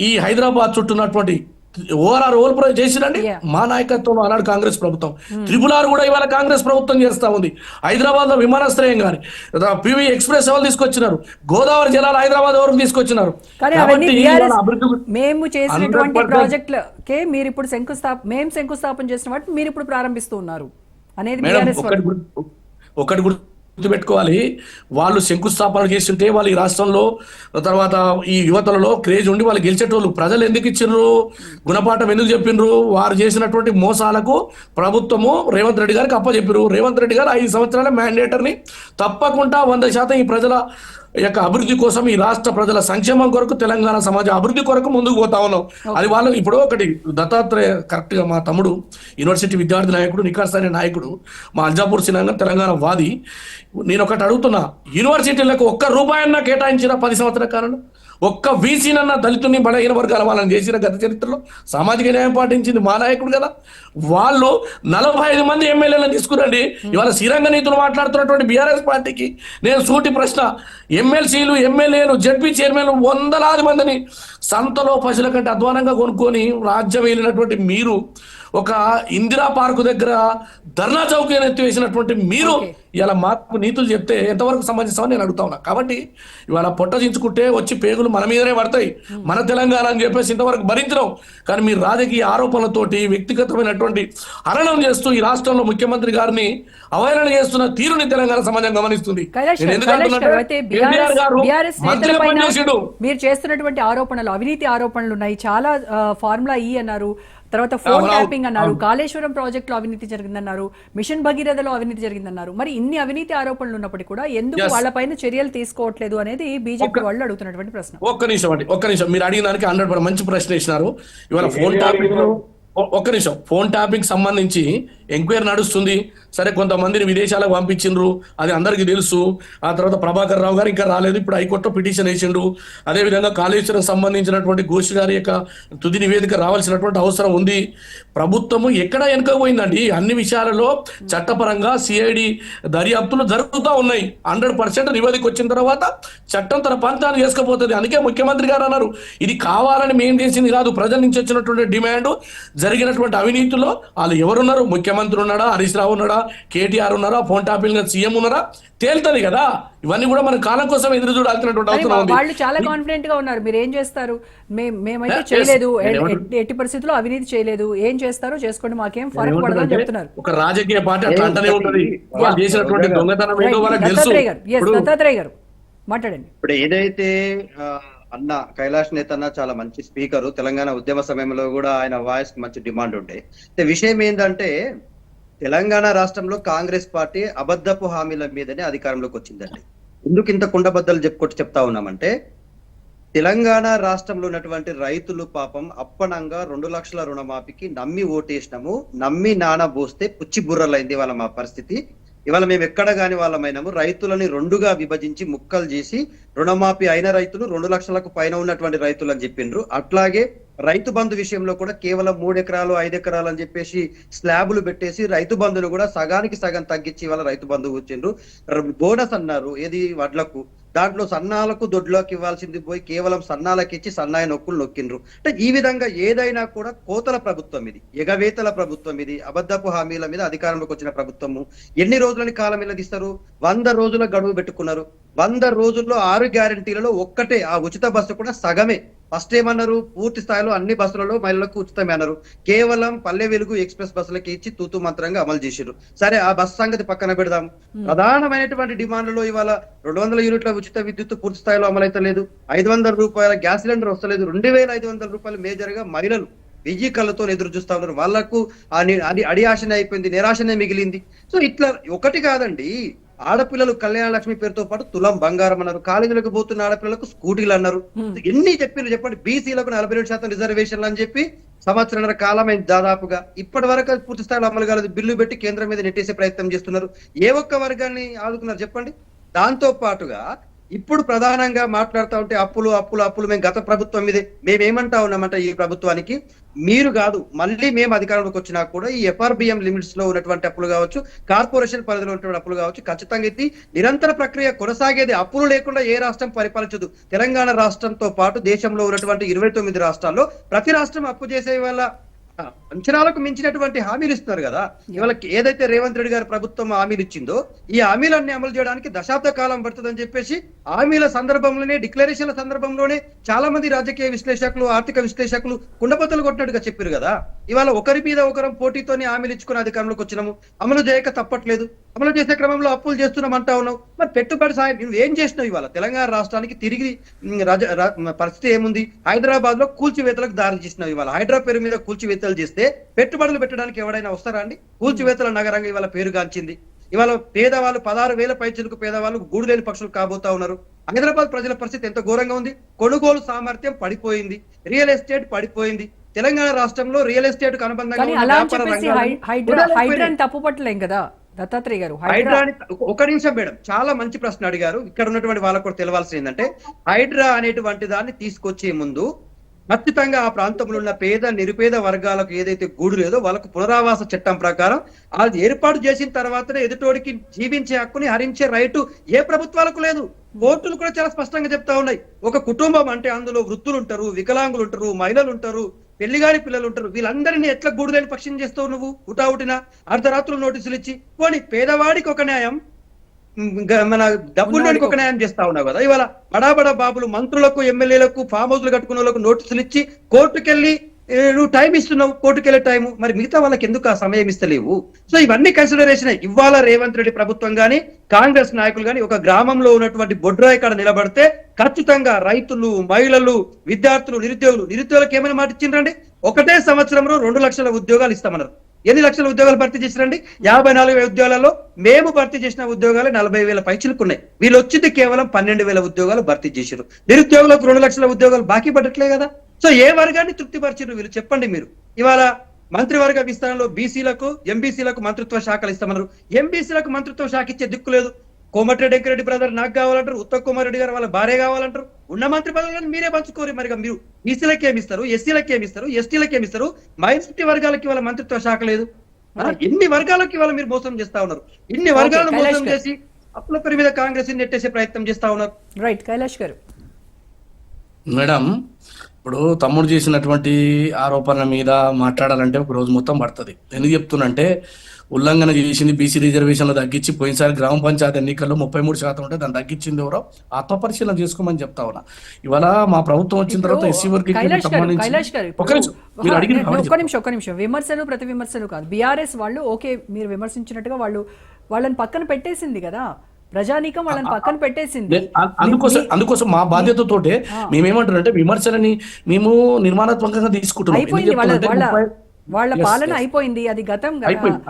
ఈ హైదరాబాద్ చుట్టూన్నటువంటి ఓఆర్ఆర్ ఓవర్ చేసిరండి మా నాయకత్వంలో ఆనాడు కాంగ్రెస్ ప్రభుత్వం. త్రిపుల్ కూడా ఇవాళ కాంగ్రెస్ ప్రభుత్వం చేస్తా ఉంది. హైదరాబాద్ లో విమానాశ్రయం కానీ, పివి ఎక్స్ప్రెస్ ఎవరు తీసుకొచ్చినారు? గోదావరి జలాలు హైదరాబాద్ ఎవరు తీసుకొచ్చినారు? మేము చేసినటువంటి ప్రాజెక్టులకే మీరు ఇప్పుడు శంకుస్థాపన చేసిన వాటి మీరు ఇప్పుడు ప్రారంభిస్తూ ఉన్నారు అనేది ఒకటి గుర్తుపెట్టుకోవాలి. వాళ్ళు శంకుస్థాపన చేస్తుంటే వాళ్ళు ఈ రాష్ట్రంలో తర్వాత ఈ యువతలలో క్రేజ్ ఉండి వాళ్ళు గెలిచేటోళ్ళు. ప్రజలు ఎందుకు ఇచ్చిండ్రు? గుణపాఠం ఎందుకు చెప్పిండ్రు? వారు చేసినటువంటి మోసాలకు ప్రభుత్వము రేవంత్ రెడ్డి గారికి అప్పచెప్పారు. రేవంత్ రెడ్డి గారు 5 సంవత్సరాల మ్యాండేటర్ని తప్పకుండా 100% ఈ ప్రజల యొక్క అభివృద్ధి కోసం, ఈ రాష్ట్ర ప్రజల సంక్షేమం కొరకు, తెలంగాణ సమాజ అభివృద్ధి కొరకు ముందుకు పోతా ఉన్నాం. అది వాళ్ళు ఇప్పుడు ఒకటి దత్తాత్రేయ కరెక్ట్ గా మా తమ్ముడు యూనివర్సిటీ విద్యార్థి నాయకుడు, నికాస్ అనే నాయకుడు, మా అల్జాపూర్ సినాంగం తెలంగాణ వాది. నేను ఒకటి అడుగుతున్నా, యూనివర్సిటీలకు 1 రూపాయన్నా కేటాయించిన 10 సంవత్సరాల కాలంలో? 1 వీసీనన్నా దళితుని బలహీన వర్గాల వాళ్ళని చేసిన గత చరిత్రలో సామాజిక న్యాయం పాటించింది మా నాయకుడు కదా. వాళ్ళు 45 మంది ఎమ్మెల్యేలను తీసుకురండి. ఇవాళ శ్రీరంగ నీతులు మాట్లాడుతున్నటువంటి బీఆర్ఎస్ పార్టీకి నేను సూటి ప్రశ్న, ఎమ్మెల్సీలు, ఎమ్మెల్యేలు, జడ్పీ చైర్మన్లు 100లాది మందిని సంతలో పశువుల కంటే అధ్వానంగా కొనుక్కొని రాజ్యం వెళ్ళినటువంటి మీరు, ఒక ఇందిరా పార్కు దగ్గర ధర్నా చౌకీ ఎత్తివేసినటువంటి మీరు ఇలా మాకు నీతులు చెప్తే ఎంతవరకు సంబంధిస్తామని నేను అడుగుతా ఉన్నా. కాబట్టి ఇవాళ పొట్ట దించుకుంటే వచ్చి పేగులు మన మీదనే పడతాయి. మన తెలంగాణ అని చెప్పేసి ఇంతవరకు భరించడం. కానీ మీరు రాజకీయ ఆరోపణలతోటి వ్యక్తిగతమైనటువంటి హరణం చేస్తూ ఈ రాష్ట్రంలో ముఖ్యమంత్రి గారిని అవహేళన చేస్తున్న తీరుని తెలంగాణ సమాజం గమనిస్తుంది. మీరు చేస్తున్నటువంటి ఆరోపణలు, అవినీతి ఆరోపణలు ఉన్నాయి. చాలా ఫార్ములా ఈ అన్నారు, తర్వాత ఫోన్ ట్యాపింగ్ అన్నారు, కాళేశ్వరం ప్రాజెక్టులో అవినీతి జరిగిందన్నారు, మిషన్ భగీరథలో అవినీతి జరిగిందన్నారు. మరి ఇన్ని అవినీతి ఆరోపణలు ఉన్నప్పటికీ కూడా ఎందుకు వాళ్ళపైన చర్యలు తీసుకోవట్లేదు అనేది బీజేపీ వాళ్ళు అడుగుతున్నటువంటి ప్రశ్న. ఒక్క నిమిషం మీరు అడిగిన దానికి 100% మంచి ప్రశ్న ఇచ్చినారు. ఇవాళ ఫోన్ ట్యాపింగ్, ఒక్క నిమిషం, ఫోన్ ట్యాపింగ్ సంబంధించి ఎంక్వైరీ నడుస్తుంది. సరే, కొంతమందిని విదేశాలకు పంపించిండ్రు, అది అందరికీ తెలుసు. ఆ తర్వాత ప్రభాకర్ రావు గారు ఇంకా రాలేదు, ఇప్పుడు హైకోర్టులో పిటిషన్ వేసిండు. అదేవిధంగా కాళేశ్వరం సంబంధించినటువంటి ఘోష్ గారి యొక్క తుది నివేదిక రావాల్సినటువంటి అవసరం ఉంది. ప్రభుత్వము ఎక్కడ వెనుకపోయిందండి? అన్ని విషయాలలో చట్టపరంగా సిఐడి దర్యాప్తులు జరుగుతూ ఉన్నాయి. 100% నివేదిక వచ్చిన తర్వాత చట్టం తన పంతాన్ని చేసుకుపోతుంది. అందుకే ముఖ్యమంత్రి గారు అన్నారు, ఇది కావాలని మేం చేసింది కాదు, ప్రజల నుంచి వచ్చినటువంటి డిమాండ్. జరిగినటువంటి అవినీతిలో వాళ్ళు ఎవరున్నారు? ముఖ్యమంత్రి ఉన్నాడా, హరీష్ రావు ఉన్నాడా, కేటీఆర్ ఉన్నారా, ఫోన్ టాపింగ్ సీఎం ఉన్నారా? తేలుతుంది కదా. ఇవన్నీ కూడా మన కాలం కోసం ఎదురు చూడాల్సినటువంటి అవసరం ఉంది. వాళ్ళు చాలా కాన్ఫిడెంట్ గా ఉన్నారు. మీరు ఏం చేస్తారు? మేమైతే చేయలేదు, ఎట్టి పరిస్థితుల్లో అవినీతి చేయలేదు, ఏం చేస్తారో చేసుకోండి, మాకేం ఫరక్ పడదు అని చెప్తున్నారు. ఒక రాజకీయ పార్టీ అట్లా అంటనే ఉంటది. వాళ్ళు చేసినటువంటి దొంగతనం ఏంటో వాళ్ళకి తెలుసు. దత్తాత్రేయ గారు మాట్లాడండి. ఇప్పుడు ఏదైతే అన్న కైలాష్ నేత అన్న చాలా మంచి స్పీకరు, తెలంగాణ ఉద్యమ సమయంలో కూడా ఆయన వాయిస్ కి మంచి డిమాండ్ ఉండే. విషయం ఏంటంటే తెలంగాణ రాష్ట్రంలో కాంగ్రెస్ పార్టీ అబద్ధపు హామీల మీదనే అధికారంలోకి వచ్చిందండి. ఎందుకు ఇంత కుండబద్దలు చెప్తా ఉన్నామంటే, తెలంగాణ రాష్ట్రంలో ఉన్నటువంటి రైతులు పాపం అప్పనంగా 2 లక్షల రుణమాఫీకి నమ్మి ఓటేసినాము, నమ్మి నానబోస్తే పుచ్చి బుర్రలైంది వాళ్ళ మా పరిస్థితి. ఇవాళ మేము ఎక్కడ కాని వాళ్ళమైనాము. రైతులని 2గా విభజించి ముక్కలు చేసి రుణమాఫీ అయిన రైతులు 2 లక్షలకు పైన ఉన్నటువంటి రైతులు అని చెప్పిండ్రు. అట్లాగే రైతు బంధు విషయంలో కూడా కేవలం 3 ఎకరాలు 5 ఎకరాలు అని చెప్పేసి స్లాబులు పెట్టేసి రైతు బంధును కూడా సగానికి సగం తగ్గించి ఇవాళ రైతు బంధు వచ్చిండ్రు. బోనస్ అన్నారు ఏది వడ్లకు, దాంట్లో సన్నాలకు దొడ్లోకి ఇవ్వాల్సింది పోయి కేవలం సన్నాలకు ఇచ్చి సన్నాయి నొక్కులు నొక్కిండ్రు. అంటే ఈ విధంగా ఏదైనా కూడా కోతల ప్రభుత్వం ఇది, ఎగవేతల ప్రభుత్వం ఇది, అబద్ధపు హామీల మీద అధికారంలోకి వచ్చిన ప్రభుత్వము. ఎన్ని రోజులని కాలం వెళ్ళదిస్తారు? 100 రోజుల గడువు పెట్టుకున్నారు. 100 రోజుల్లో 6 గ్యారంటీలలో ఒక్కటే ఆ ఉచిత బస్సు కూడా సగమే. ఫస్ట్ ఏమన్నారు? పూర్తి స్థాయిలో అన్ని బస్సులలో మహిళలకు ఉచితమే అన్నారు. కేవలం పల్లె వెలుగు ఎక్స్ప్రెస్ బస్సులకి ఇచ్చి తూతు మంత్రంగా అమలు చేశారు. సరే, ఆ బస్సు సంగతి పక్కన పెడదాం. ప్రధానమైనటువంటి డిమాండ్లలో ఇవాళ 200 యూనిట్ల ఉచిత విద్యుత్ పూర్తి స్థాయిలో అమలైతే లేదు, 500 రూపాయల గ్యాస్ సిలిండర్ వస్తలేదు, 2500 రూపాయలు మేజర్ గా మహిళలు 1000 కళ్ళతో ఎదురు చూస్తా ఉన్నారు. వాళ్లకు అడి ఆశనే అయిపోయింది, నిరాశనే మిగిలింది. సో ఇట్లా ఒకటి కాదండి, ఆడపిల్లలు కళ్యాణ లక్ష్మి పేరుతో పాటు తులం బంగారం అన్నారు, కాలేజీలకు పోతున్న ఆడపిల్లలకు స్కూటీలు అన్నారు. ఎన్ని చెప్పారు చెప్పండి? బీసీలకు 42% రిజర్వేషన్లు అని చెప్పి సంవత్సరాల కాలమైంది దాదాపుగా. ఇప్పటి వరకు పూర్తి స్థాయిలో అమలు కాలేదు. బిల్లు పెట్టి కేంద్రం మీద నెట్టేసే ప్రయత్నం చేస్తున్నారు. ఏ ఒక్క వర్గాన్ని ఆదుకున్నారు చెప్పండి? దాంతో పాటుగా ఇప్పుడు ప్రధానంగా మాట్లాడుతూ ఉంటే అప్పులు అప్పులు అప్పులు. మేము గత ప్రభుత్వం మీదే మేమేమంటా ఉన్నామంటే, ఈ ప్రభుత్వానికి మీరు కాదు, మళ్ళీ మేము అధికారంలోకి వచ్చినా కూడా ఈ FRBM లిమిట్స్ లో ఉన్నటువంటి అప్పులు కావచ్చు, కార్పొరేషన్ పరిధిలో ఉన్నటువంటి అప్పులు కావచ్చు, ఖచ్చితంగా ఇది నిరంతర ప్రక్రియ కొనసాగేది. అప్పులు లేకుండా ఏ రాష్ట్రం పరిపాలించదు. తెలంగాణ రాష్ట్రంతో పాటు దేశంలో ఉన్నటువంటి 29 రాష్ట్రాల్లో ప్రతి రాష్ట్రం అప్పు చేసే వల్ల అంచనాలకు మించినటువంటి హామీలు ఇస్తున్నారు కదా. ఇవాళ ఏదైతే రేవంత్ రెడ్డి గారి ప్రభుత్వం హామీలు ఇచ్చిందో, ఈ హామీలన్నీ అమలు చేయడానికి దశాబ్ద కాలం పడుతుందని చెప్పేసి హామీల సందర్భంలోనే, డిక్లరేషన్ల సందర్భంలోనే చాలా మంది రాజకీయ విశ్లేషకులు, ఆర్థిక విశ్లేషకులు కుండబద్దలు కొట్టినట్టుగా చెప్పారు కదా. ఇవాళ ఒకరి మీద ఒకరం పోటీతోనే హామీలు ఇచ్చుకుని అధికారంలోకి వచ్చినాము, అమలు చేయక తప్పట్లేదు. అమలు చేసే క్రమంలో అప్పులు చేస్తున్నాం అంటా ఉన్నావు. మరి పెట్టుబడి సాయం నువ్వు ఏం చేసినావు? ఇవాళ తెలంగాణ రాష్ట్రానికి తిరిగి పరిస్థితి ఏముంది? హైదరాబాద్ లో కూల్చివేతలకు దారి చేసినావు. ఇవాళ హైడ్రా పేరు మీద కూల్చివేతలు చేస్తే పెట్టుబడులు పెట్టడానికి ఎవరైనా వస్తారా అండి? కూల్చివేతల నగరంగా ఇవాళ పేరుగాంచింది. ఇవాళ పేదవాళ్ళు 16,000 పైచిలకు పేదవాళ్ళు గూడు లేని పక్షులు కాబోతా ఉన్నారు. హైదరాబాద్ ప్రజల పరిస్థితి ఎంత ఘోరంగా ఉంది? కొనుగోలు సామర్థ్యం పడిపోయింది, రియల్ ఎస్టేట్ పడిపోయింది. తెలంగాణ రాష్ట్రంలో రియల్ ఎస్టేట్ కు అనుబంధంగా తప్పు పట్టలేం కదా దత్తాత్రేయ గారు. హైడ్రాని ఒక నిమిషం మేడం, చాలా మంచి ప్రశ్న అడిగారు. ఇక్కడ ఉన్నటువంటి వాళ్ళకు కూడా తెలవాల్సింది ఏంటంటే, హైడ్రా అనేటువంటి దాన్ని తీసుకొచ్చే ముందు ఖచ్చితంగా ఆ ప్రాంతంలో ఉన్న పేద నిరుపేద వర్గాలకు ఏదైతే గూడు లేదో వాళ్ళకు పునరావాస చట్టం ప్రకారం అది ఏర్పాటు చేసిన తర్వాతనే ఎదుటోడికి జీవించే హక్కుని హరించే రైటు ఏ ప్రభుత్వాలకు లేదు. కోర్టులు కూడా చాలా స్పష్టంగా చెప్తా ఉన్నాయి. ఒక కుటుంబం అంటే అందులో వృద్ధులు ఉంటారు, వికలాంగులు ఉంటారు, మహిళలు ఉంటారు, పెళ్లిగాని పిల్లలు ఉంటారు. వీళ్ళందరినీ ఎట్లా గూడు లేని పక్షం చేస్తావు నువ్వు? హుటాహుటిన అర్ధరాత్రులు నోటీసులు ఇచ్చి పోనీ పేదవాడికి ఒక న్యాయం, మన డబ్బుల్లోనికి ఒక న్యాయం చేస్తా ఉన్నావు కదా. ఇవాళ బడా బాబులు, మంత్రులకు, ఎమ్మెల్యేలకు, ఫామ్ హౌస్లు కట్టుకున్న వాళ్ళకు నోటీసులు ఇచ్చి కోర్టుకెళ్ళి నువ్వు టైం ఇస్తున్నావు, కోర్టుకెళ్లే టైము. మరి మిగతా వాళ్ళకి ఎందుకు ఆ సమయం ఇస్తలేవు? సో ఇవన్నీ కన్సిడరేషన్. ఇవాళ రేవంత్ రెడ్డి ప్రభుత్వం గాని, కాంగ్రెస్ నాయకులు గాని ఒక గ్రామంలో ఉన్నటువంటి బొడ్రాయి కాడ నిలబడితే ఖచ్చితంగా రైతులు, మహిళలు, విద్యార్థులు, నిరుద్యోగులకు ఏమైనా మాట ఇచ్చిండ్రండి? ఒకటే సంవత్సరంలో 2 లక్షల ఉద్యోగాలు ఇస్తామన్నారు. ఎన్ని లక్షల ఉద్యోగాలు భర్తీ చేసిరండి? 54,000 ఉద్యోగాలలో మేము భర్తీ చేసిన ఉద్యోగాలు 40,000 పైచిలుకున్నాయి. వీళ్ళు వచ్చింది కేవలం 12,000 ఉద్యోగాలు భర్తీ చేశారు. నిరుద్యోగులకు 2 లక్షల ఉద్యోగాలు బాకీ పడట్లే కదా. సో ఏ వర్గాన్ని తృప్తిపరిచారు వీళ్ళు చెప్పండి మీరు? ఇవాళ మంత్రివర్గ విస్తరణలో బీసీలకు ఎంబీసీలకు మంత్రిత్వ శాఖలు ఇస్తామన్నారు. ఎంబీసీలకు మంత్రిత్వ శాఖ ఇచ్చే దిక్కు లేదు. కోమటిరెడ్డి వెంకరెడ్డి బ్రదర్ నాకు కావాలంటారు, ఉత్తమ్ కుమార్ రెడ్డి గారు వాళ్ళ భార్య కావాలంటారు. ఉన్న మంత్రి పదవులను మీరే పంచుకోరు. మరి మీరు బీసీలకు ఏమిస్తారు, ఎస్సీలకు ఏమిస్తారు, ఎస్టీలకు ఏమిస్తారు, మైనారిటీ వర్గాలకి వాళ్ళ మంత్రిత్వ శాఖ లేదు. ఎన్ని వర్గాలకి వాళ్ళ మీరు మోసం చేస్తా ఉన్నారు. ఇన్ని వర్గాలను మోసం చేసి అప్పుల పేరు మీద కాంగ్రెస్ నెట్టేసే ప్రయత్నం చేస్తా ఉన్నారు. రైట్, కైలాష్ గారు. మేడం, ఇప్పుడు తమ్ముడు చేసినటువంటి ఆరోపణల మీద మాట్లాడాలంటే ఒక రోజు మొత్తం పడుతుంది. ఎందుకు చెప్తున్నంటే, ఉల్లంఘన చేసింది బీసీ రిజర్వేషన్లు తగ్గించి పోయినసారి గ్రామ పంచాయతీ ఎన్నికల్లో 33% ఉంటే దాన్ని తగ్గించింది ఎవరో ఆత్మపరిశీలన చేసుకోమని చెప్తా ఉన్నా. ఇవాళ మా ప్రభుత్వం వచ్చిన తర్వాత ఎస్సీ వర్గీకరణ ఒక్క నిమిషం విమర్శలు ప్రతి విమర్శలు కాదు. బీఆర్ఎస్ వాళ్ళు ఓకే, మీరు విమర్శించినట్టుగా వాళ్ళని పక్కన పెట్టేసింది కదా, ప్రజానీకం వాళ్ళని పక్కన పెట్టేసింది. అందుకోసం మా బాధ్యతతోటే మేమేమంటారంటే, విమర్శలని మేము నిర్మాణాత్మకంగా తీసుకుంటున్నాం. అయిపోయింది వాళ్ళ పాలన, అయిపోయింది, అది గతం.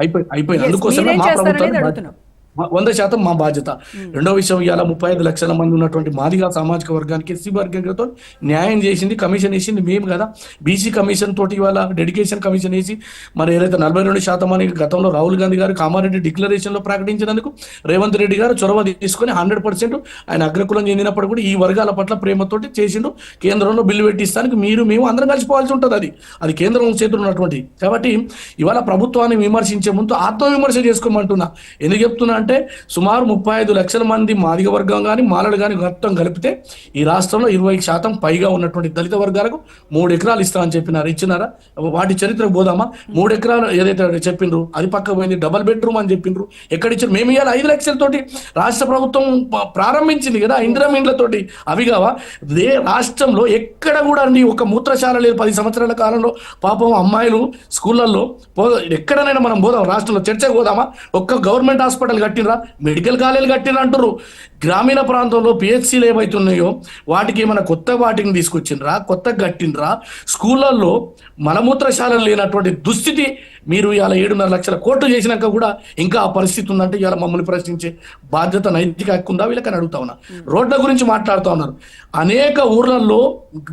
అయిపోయింది. అందుకోసం మా ప్రభుత్వం 100% మా బాధ్యత. రెండో విషయం, ఇవాళ 35 లక్షల మంది ఉన్నటువంటి మాదిగా సామాజిక వర్గానికి ఎస్సీ వర్గంతో న్యాయం చేసింది, కమిషన్ వేసింది మేము కదా. బీసీ కమిషన్ తోటి ఇవాళ డెడికేషన్ కమిషన్ వేసి మరి ఏదైతే 42% అని గతంలో రాహుల్ గాంధీ గారు కామారెడ్డి డిక్లరేషన్ లో ప్రకటించినందుకు రేవంత్ రెడ్డి గారు చొరవ తీసుకొని 100% ఆయన అగ్రకులం చెందినప్పుడు కూడా ఈ వర్గాల పట్ల ప్రేమతోటి చేసిండు. కేంద్రంలో బిల్లు పెట్టిస్తానికి మేము అందరం కలిసిపోవాల్సి ఉంటుంది. అది కేంద్రం చేతులు ఉన్నటువంటి. కాబట్టి ఇవాళ ప్రభుత్వాన్ని విమర్శించే ముందు ఆత్మవిమర్శ చేసుకోమంటున్నా. ఎందుకు చెప్తున్నా అంటే, సుమారు 35 లక్షల మంది మాదిగ వర్గం కానీ మాలలు కానీ మొత్తం కలిపితే ఈ రాష్ట్రంలో 20% పైగా ఉన్నటువంటి దళిత వర్గాలకు 3 ఎకరాలు ఇస్తామని చెప్పినారు. ఇచ్చినారా? వాటి చరిత్రకు పోదామా? 3 ఎకరాలు ఏదైతే చెప్పిండ్రు అది పక్క పోయింది. డబల్ బెడ్రూమ్ అని చెప్పిండ్రు. ఎక్కడిచ్చారు? మేము ఇవాళ 5 లక్షలతోటి రాష్ట్ర ప్రభుత్వం ప్రారంభించింది కదా ఇందిరమ్మ ఇండ్లతోటి. అవి కావా? రాష్ట్రంలో ఎక్కడ కూడా అండి ఒక మూత్రశాల లేదు. 10 సంవత్సరాల కాలంలో పాపం అమ్మాయిలు స్కూళ్ళల్లో ఎక్కడనైనా మనం పోదాం, రాష్ట్రంలో చర్చకు పోదామా? ఒక్క గవర్నమెంట్ హాస్పిటల్ కట్టినరా, మెడికల్ కాలేజీలు కట్టినరా అంటారు. గ్రామీణ ప్రాంతంలో పిహెచ్సీలు ఏవైతున్నాయో వాటికి ఏమైనా కొత్త వాటిని తీసుకొచ్చిండ్రా, కొత్త కట్టినరా? స్కూళ్ళల్లో మలమూత్రశాలలు లేనటువంటి దుస్థితి మీరు ఇవాళ 7.5 లక్షల కోట్లు చేసినాక కూడా ఇంకా ఆ పరిస్థితి ఉందంటే ఇవాళ మమ్మల్ని ప్రశ్నించే బాధ్యత నైతిక హక్కు ఉందా వీళ్ళకని అడుగుతా ఉన్నా. రోడ్ల గురించి మాట్లాడుతూ ఉన్నారు. అనేక ఊర్లలో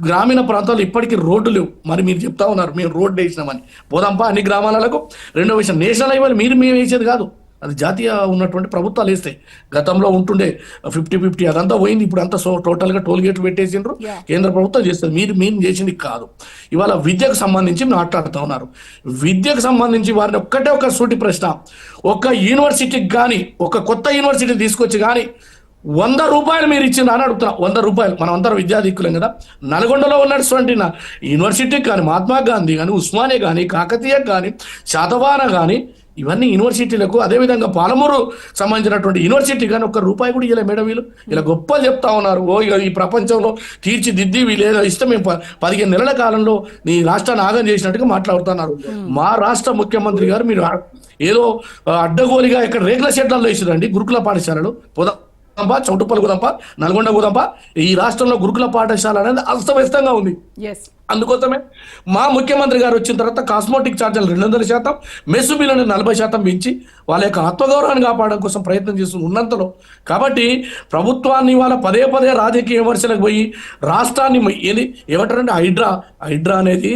గ్రామీణ ప్రాంతాల్లో ఇప్పటికీ రోడ్డు లేవు. మరి మీరు చెప్తా ఉన్నారు మేము రోడ్డు వేసినామని. పోదాంపా అన్ని గ్రామాలకు. రెండో విషయం, నేషనల్ హైవేలు మేము వేసేది కాదు, అది జాతీయ ఉన్నటువంటి ప్రభుత్వాలు వేస్తాయి. గతంలో ఉంటుండే 50-50 అదంతా పోయింది. ఇప్పుడు అంతా టోటల్గా టోల్ గేట్లు పెట్టేసిండ్రు. కేంద్ర ప్రభుత్వం చేస్తుంది. మీరు చేసింది కాదు. ఇవాళ విద్యకు సంబంధించి మాట్లాడుతూ ఉన్నారు. విద్యకు సంబంధించి వారిని ఒక సూటి ప్రశ్న, ఒక యూనివర్సిటీకి కానీ ఒక కొత్త యూనివర్సిటీ తీసుకొచ్చి కానీ 100 రూపాయలు మీరు ఇచ్చింది అని అడుగుతున్నా. 100 రూపాయలు. మనం అందరం విద్యాధికులం కదా. నల్గొండలో ఉన్నటువంటి యూనివర్సిటీకి కానీ, మహాత్మా గాంధీ కానీ, ఉస్మానియా కానీ, కాకతీయ కానీ, శాతవాహన కానీ, ఇవన్నీ యూనివర్సిటీలకు, అదేవిధంగా పాలమూరు సంబంధించినటువంటి యూనివర్సిటీ కానీ 1 రూపాయి కూడా ఇలా మేడం వీళ్ళు ఇలా గొప్పలు చెప్తా ఉన్నారు. ఈ ప్రపంచంలో తీర్చిదిద్ది వీళ్ళు ఇష్టం మేము 15 నెలల కాలంలో నీ రాష్ట్రాన్ని ఆగం చేసినట్టుగా మాట్లాడుతున్నారు. మా రాష్ట్ర ముఖ్యమంత్రి గారు మీరు ఏదో అడ్డగోలిగా ఇక్కడ రేకుల షెడ్లలో వేసిరండి గురుకుల పాఠశాలలు. చౌటుప్పల్ గుదంప, నల్గొండ గుదంప, ఈ రాష్ట్రంలో గురుకుల పాఠశాల అనేది అస్తవ్యస్తంగా ఉంది. అందుకోసమే మా ముఖ్యమంత్రి గారు వచ్చిన తర్వాత కాస్మోటిక్ ఛార్జీలు 200%, మెస్సు బిల్లును 40% పెంచి వాళ్ళ యొక్క ఆత్మగౌరవాన్ని కాపాడడం కోసం ప్రయత్నం చేస్తూ ఉన్నంతలో. కాబట్టి ప్రభుత్వాన్ని ఇవాళ పదే రాజకీయ విమర్శలకు పోయి రాష్ట్రాన్ని ఏమంటారంటే హైడ్రా అనేది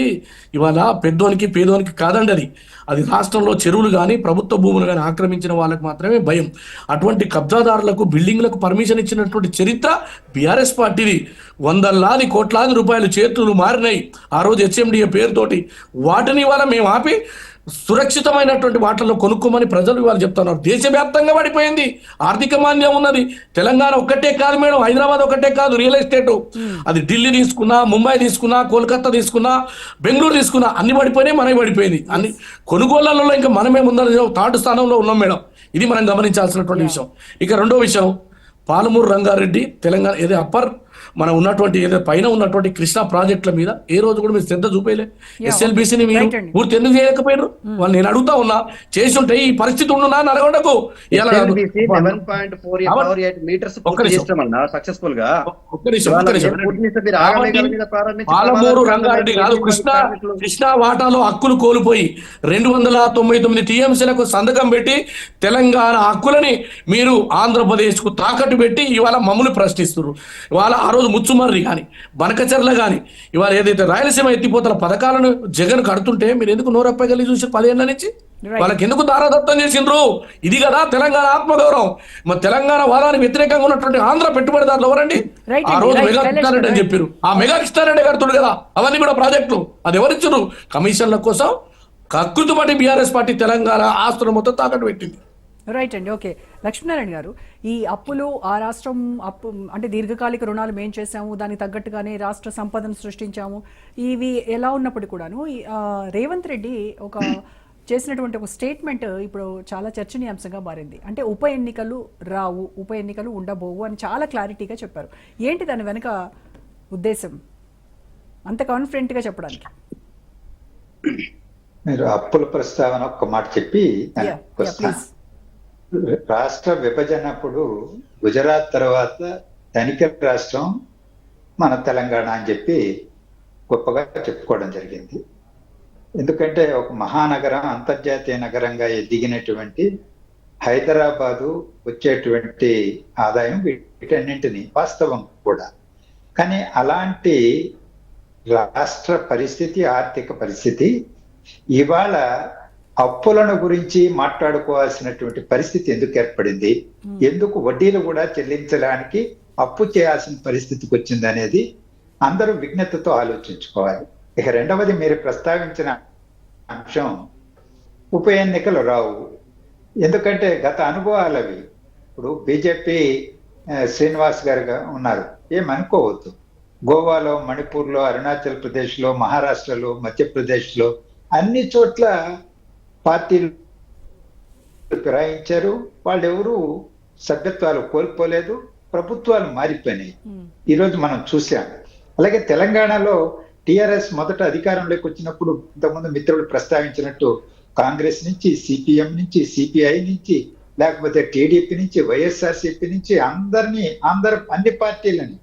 ఇవాళ పెద్దోనికి పేదోనికి కాదండి. అది రాష్ట్రంలో చెరువులు కానీ ప్రభుత్వ భూములు కానీ ఆక్రమించిన వాళ్ళకి మాత్రమే భయం. అటువంటి కబ్జాదారులకు బిల్డింగ్లకు పర్మిషన్ ఇచ్చినటువంటి చరిత్ర బీఆర్ఎస్ పార్టీది. 100 కోట్లాది రూపాయలు చేతులు మారినాయి ఆ రోజు హెచ్ఎండిఏ పేరుతోటి. వాటిని ఇవాళ మేము ఆపి సురక్షితమైనటువంటి వాటిల్లో కొనుక్కోమని ప్రజలు ఇవాళ చెప్తున్నారు. దేశవ్యాప్తంగా పడిపోయింది, ఆర్థిక మాంద్యం ఉన్నది. తెలంగాణ ఒక్కటే కాదు మేడం, హైదరాబాద్ ఒక్కటే కాదు, రియల్ ఎస్టేట్ అది ఢిల్లీ తీసుకున్నా, ముంబై తీసుకున్నా, కోల్కతా తీసుకున్నా, బెంగళూరు తీసుకున్నా అన్ని పడిపోయినాయి, మనకి పడిపోయింది. అన్ని కొనుగోళ్లలో ఇంకా మనమే ముందర థర్డ్ స్థానంలో ఉన్నాం మేడం. ఇది మనం గమనించాల్సినటువంటి విషయం. ఇక రెండో విషయం, పాలమూరు రంగారెడ్డి తెలంగాణ ఏదో అప్పర్ మనం ఉన్నటువంటి ఏదో పైన ఉన్నటువంటి కృష్ణా ప్రాజెక్టుల మీద ఏ రోజు కూడా మీరు శ్రద్ధ చూపేయలే. ఎస్ఎల్బిసిని మీరు పూర్తి ఎందుకు చేయకపోయారు? వాళ్ళు నేను అడుగుతా ఉన్నా, చేసి ఉంటే ఈ పరిస్థితి ఉండునా నల్గొండకు? పాలమూరు రంగారెడ్డి కాదు, కృష్ణా వాటాలో హక్కులు కోల్పోయి 299 టీఎంసీలకు సంతకం పెట్టి తెలంగాణ హక్కులని మీరు ఆంధ్రప్రదేశ్ కు తాకట్టు పెట్టి ఇవాళ మమ్మల్ని ప్రశ్నిస్తున్నారు. ఇవాళ ఆ రోజు ముచ్చుమర్రి కానీ బనకచెర్ల కానీ ఇవాళ ఏదైతే రాయలసీమ ఎత్తిపోతల పథకాలను జగన్ కడుతుంటే మీరు ఎందుకు నోరప్పగలి చూసి 10 ఏళ్ల నుంచి వాళ్ళకి ఎందుకు దారాదత్తం చేసిండ్రు? ఇది కదా తెలంగాణ ఆత్మగౌరవం. మరి తెలంగాణ వాదానికి వ్యతిరేకంగా ఉన్నటువంటి ఆంధ్ర పెట్టుబడిదారులు ఎవరండి? ఆ రోజు మెగా కృష్ణారెడ్డి అని చెప్పారు. ఆ మెగా కృష్ణారెడ్డి కడుతుడు కదా అవన్నీ కూడా ప్రాజెక్టులు. అది ఎవరిచ్చారు? కమిషన్ల కోసం కకృతిపాటి బీఆర్ఎస్ పార్టీ తెలంగాణ ఆస్తులు మొత్తం తాకట్టు పెట్టింది. రైట్ అండి. ఓకే, లక్ష్మీనారాయణ గారు, ఈ అప్పులు ఆ రాష్ట్రం అప్పు అంటే దీర్ఘకాలిక రుణాలు మేం చేసాము, దానికి తగ్గట్టుగానే రాష్ట్ర సంపదను సృష్టించాము, ఇవి ఎలా ఉన్నప్పుడు కూడాను రేవంత్ రెడ్డి చేసినటువంటి ఒక స్టేట్మెంట్ ఇప్పుడు చాలా చర్చనీయాంశంగా మారింది. అంటే ఉప ఎన్నికలు రావు, ఉప ఎన్నికలు ఉండబోవు అని చాలా క్లారిటీగా చెప్పారు. ఏంటి దాని వెనుక ఉద్దేశం అంత కాన్ఫిడెంట్గా చెప్పడానికి? మీరు అప్పుల ప్రస్తావన ఒక్క మాట చెప్పి రాష్ట్ర విభజన అప్పుడు గుజరాత్ తర్వాత ధనిక రాష్ట్రం మన తెలంగాణ అని చెప్పి గొప్పగా చెప్పుకోవడం జరిగింది. ఎందుకంటే ఒక మహానగరం అంతర్జాతీయ నగరంగా ఎదిగినటువంటి హైదరాబాదు వచ్చేటువంటి ఆదాయం వీటన్నింటినీ వాస్తవం కూడా. కానీ అలాంటి రాష్ట్ర పరిస్థితి, ఆర్థిక పరిస్థితి ఇవాళ అప్పులను గురించి మాట్లాడుకోవాల్సినటువంటి పరిస్థితి ఎందుకు ఏర్పడింది, ఎందుకు వడ్డీలు కూడా చెల్లించడానికి అప్పు చేయాల్సిన పరిస్థితికి వచ్చింది అనేది అందరూ విజ్ఞతతో ఆలోచించుకోవాలి. ఇక రెండవది మీరు ప్రస్తావించిన అంశం ఉప ఎన్నికలు రావు. ఎందుకంటే గత అనుభవాలు అవి. ఇప్పుడు బీజేపీ శ్రీనివాస్ గారు ఉన్నారు, ఏమనుకోవద్దు. గోవాలో, మణిపూర్లో, అరుణాచల్ ప్రదేశ్లో, మహారాష్ట్రలో, మధ్యప్రదేశ్లో అన్ని చోట్ల పార్టీలు ఫిరాయించారు. వాళ్ళెవరూ సభ్యత్వాలు కోల్పోలేదు, ప్రభుత్వాలు మారిపోయినాయి. ఈరోజు మనం చూసాం. అలాగే తెలంగాణలో టిఆర్ఎస్ మొదట అధికారంలోకి వచ్చినప్పుడు ఇంతకుముందు మిత్రులు ప్రస్తావించినట్టు కాంగ్రెస్ నుంచి, సిపిఎం నుంచి, సిపిఐ నుంచి, లేకపోతే టీడీపీ నుంచి, వైఎస్ఆర్సీపీ నుంచి అన్ని పార్టీలని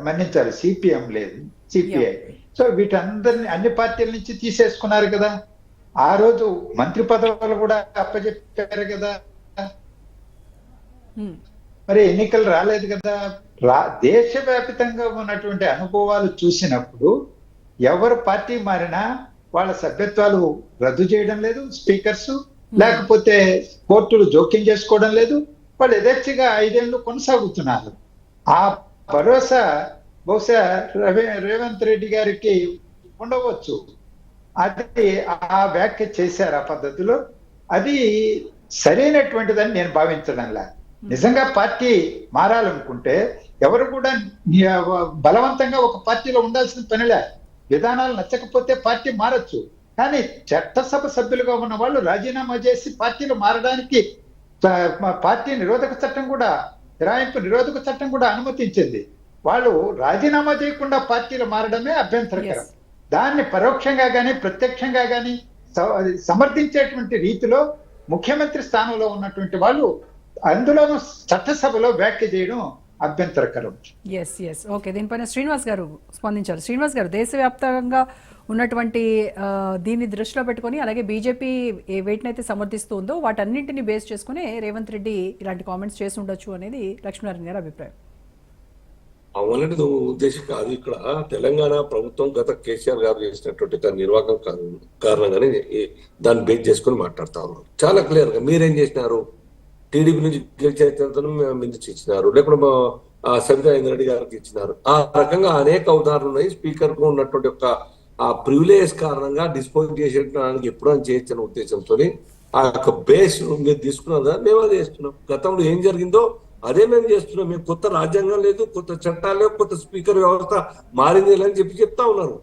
మన్నించాలి. సిపిఎం లేదు, సిపిఐ. సో వీటందరిని అన్ని పార్టీల నుంచి తీసేసుకున్నారు కదా. ఆ రోజు మంత్రి పదవులు కూడా అప్పచెప్పారు కదా. మరి ఎన్నికలు రాలేదు కదా. దేశవ్యాప్తంగా ఉన్నటువంటి అనుభవాలు చూసినప్పుడు ఎవరు పార్టీ మారినా వాళ్ళ సభ్యత్వాలు రద్దు చేయడం లేదు స్పీకర్స్, లేకపోతే కోర్టులు జోక్యం చేసుకోవడం లేదు. వాళ్ళు యథేచ్ఛగా 5 ఏళ్ళు కొనసాగుతున్నారు. ఆ భరోసా బహుశా రేవంత్ రెడ్డి గారికి ఉండవచ్చు. అది ఆ వ్యాఖ్య చేశారు ఆ పద్ధతిలో. అది సరైనటువంటిదని నేను భావించడంలా. నిజంగా పార్టీ మారాలనుకుంటే ఎవరు కూడా బలవంతంగా ఒక పార్టీలో ఉండాల్సిన పనిలే. విధానాలు నచ్చకపోతే పార్టీ మారచ్చు. కానీ చట్టసభ సభ్యులుగా ఉన్న వాళ్ళు రాజీనామా చేసి పార్టీలో మారడానికి పార్టీ నిరోధక చట్టం కూడా, ఫిరాయింపు నిరోధక చట్టం కూడా అనుమతించింది. వాళ్ళు రాజీనామా చేయకుండా పార్టీలో మారడమే అభ్యంతరకరం. దాన్ని పరోక్షంగా కానీ ప్రత్యక్షంగా కానీ సమర్థించేటువంటి రీతిలో ముఖ్యమంత్రి స్థానంలో ఉన్నటువంటి వాళ్ళు అందులోనూ చట్టసభలో వ్యాఖ్య చేయడం అభ్యంతరకరం. ఎస్ ఓకే, దీనిపైన శ్రీనివాస్ గారు స్పందించారు. శ్రీనివాస్ గారు, దేశవ్యాప్తంగా ఉన్నటువంటి దీన్ని దృష్టిలో పెట్టుకొని, అలాగే బీజేపీ వేటినైతే సమర్థిస్తుందో వాటన్నింటినీ బేస్ చేసుకుని రేవంత్ రెడ్డి ఇలాంటి కామెంట్స్ చేసి ఉండొచ్చు అనేది లక్ష్మీనారాయణ గారి అభిప్రాయం. అవునంటే ఉద్దేశం కాదు. ఇక్కడ తెలంగాణ ప్రభుత్వం గత కేసీఆర్ గారు చేసినటువంటి నిర్వాహకం కారణంగానే దాన్ని బేస్ చేసుకుని మాట్లాడుతా ఉన్నారు. చాలా క్లియర్ గా మీరేం చేసినారు, టీడీపీ నుంచి గెలిచే మందికి ఇచ్చినారు, లేకపోతే సబితా ఇంద్రెడ్డి గారికి ఇచ్చినారు. ఆ రకంగా అనేక ఉదాహరణలు ఉన్నాయి. స్పీకర్ కు ఉన్నటువంటి ఒక ఆ ప్రివిలేజ్ కారణంగా డిస్పోజ్ చేసేటానికి ఎప్పుడైనా చేయొచ్చన్న ఉద్దేశంతో ఆ యొక్క బేస్ మీరు తీసుకున్నారు కదా, మేము అదే చేస్తున్నాం. గతంలో ఏం జరిగిందో అదే మేము చేస్తున్నాం. మేము కొత్త రాజ్యాంగం లేదు, కొత్త చట్టాలు లేవు, కొత్త స్పీకర్ వ్యవస్థ మారింది అని చెప్తా ఉన్నారు.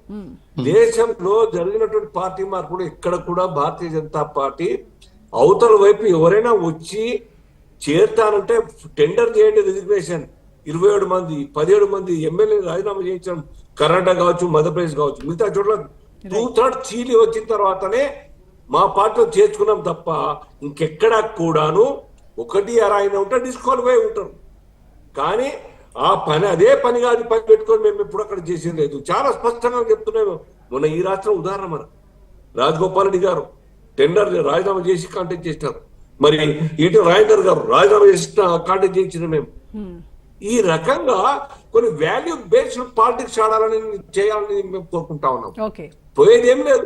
దేశంలో జరిగినటువంటి పార్టీ మార్పులు ఎక్కడ కూడా భారతీయ జనతా పార్టీ అవతల వైపు ఎవరైనా వచ్చి చేరుతానంటే టెండర్ చేయండి, రిజర్వేషన్ 27 మంది 17 మంది ఎమ్మెల్యే రాజీనామా చేయించడం, కర్ణాటక కావచ్చు, మధ్యప్రదేశ్ కావచ్చు, మిగతా చోట్ల 2/3 చీలి వచ్చిన తర్వాతనే మా పార్టీలో చేర్చుకున్నాం తప్ప ఇంకెక్కడా కూడాను 1-6 ఉంటే డిస్క్వాలిఫై ఉంటారు. కానీ ఆ పని అదే పనిగా అది పని పెట్టుకొని మేము ఎప్పుడు అక్కడ చేసేది లేదు. చాలా స్పష్టంగా చెప్తున్నాము. మొన్న ఈ రాష్ట్రం ఉదాహరణ మన రాజగోపాల్ రెడ్డి గారు టెండర్ రాజీనామా చేసి కాంటాక్ట్ చేసినారు. మరి ఇటు రాజేందర్ గారు రాజీనామా చేసి కాంటాక్ట్ చేయించిన మేము. ఈ రకంగా కొన్ని వాల్యూ బేస్డ్ పాలిటిక్స్ ఆడాలని చేయాలని మేము కోరుకుంటా ఉన్నాం. ఓకే, పోయేది ఏం లేదు,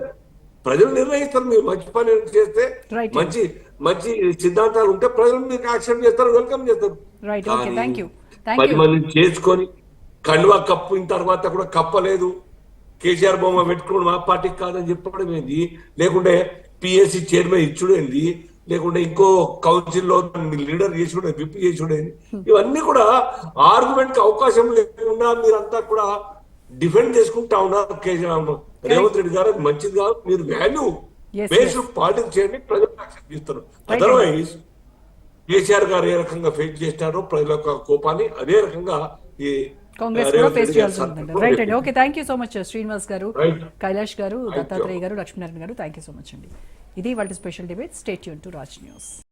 ప్రజలు నిర్ణయిస్తారు. మీరు మంచి పని చేస్తే, Right. మంచి మంచి సిద్ధాంతాలు ఉంటే ప్రజలు మీకు యాక్సెప్ట్ చేస్తారు, వెల్కమ్ చేస్తారు. రైట్, ఓకే, కానీ థ్యాంక్ యూ 10 మందిని చేసుకొని కండువా కప్పిన తర్వాత కూడా కప్పలేదు, కేసీఆర్ బొమ్మ పెట్టుకోవడం మా పార్టీకి కాదని చెప్పడం ఏంది, లేకుంటే పిఎస్సి చైర్మన్ ఇచ్చుడేంది, లేకుంటే ఇంకో కౌన్సిల్ లో లీడర్ చేసుడు, విప్ చేసుడేంది, ఇవన్నీ కూడా ఆర్గ్యుమెంట్ కి అవకాశం లేకుండా మీరంతా కూడా డిఫెండ్ చేసుకుంటా ఉన్నారు. రేవంత్ రెడ్డి గారు అది మంచిది కాదు. మీరు వాల్యూ Yes, బేస్డ్ పాలిటిక్స్ చేయండి, ప్రజలు యాక్సెప్ట్ చేస్తారు. అదర్వైజ్ కేసీఆర్ గారు ఏ రకంగా ఫేస్ చేసినారో ప్రజల యొక్క కోపాన్ని, అదే రకంగా ఈ కాంగ్రెస్ కూడా రేవంత్ ఫేస్ రెడ్డి గారు చేయాల్సి ఉంటుంది. రైట్ అండి, okay, thank you so much Srinivas గారు, Right. కైలాష్ గారు, Thank you. దత్తాత్రేయ గారు, లక్ష్మీనారాయణ గారు, థ్యాంక్ యూ సో మచ్ అండి. ఇది వాళ్ళ special debate. Stay tune to Raj news.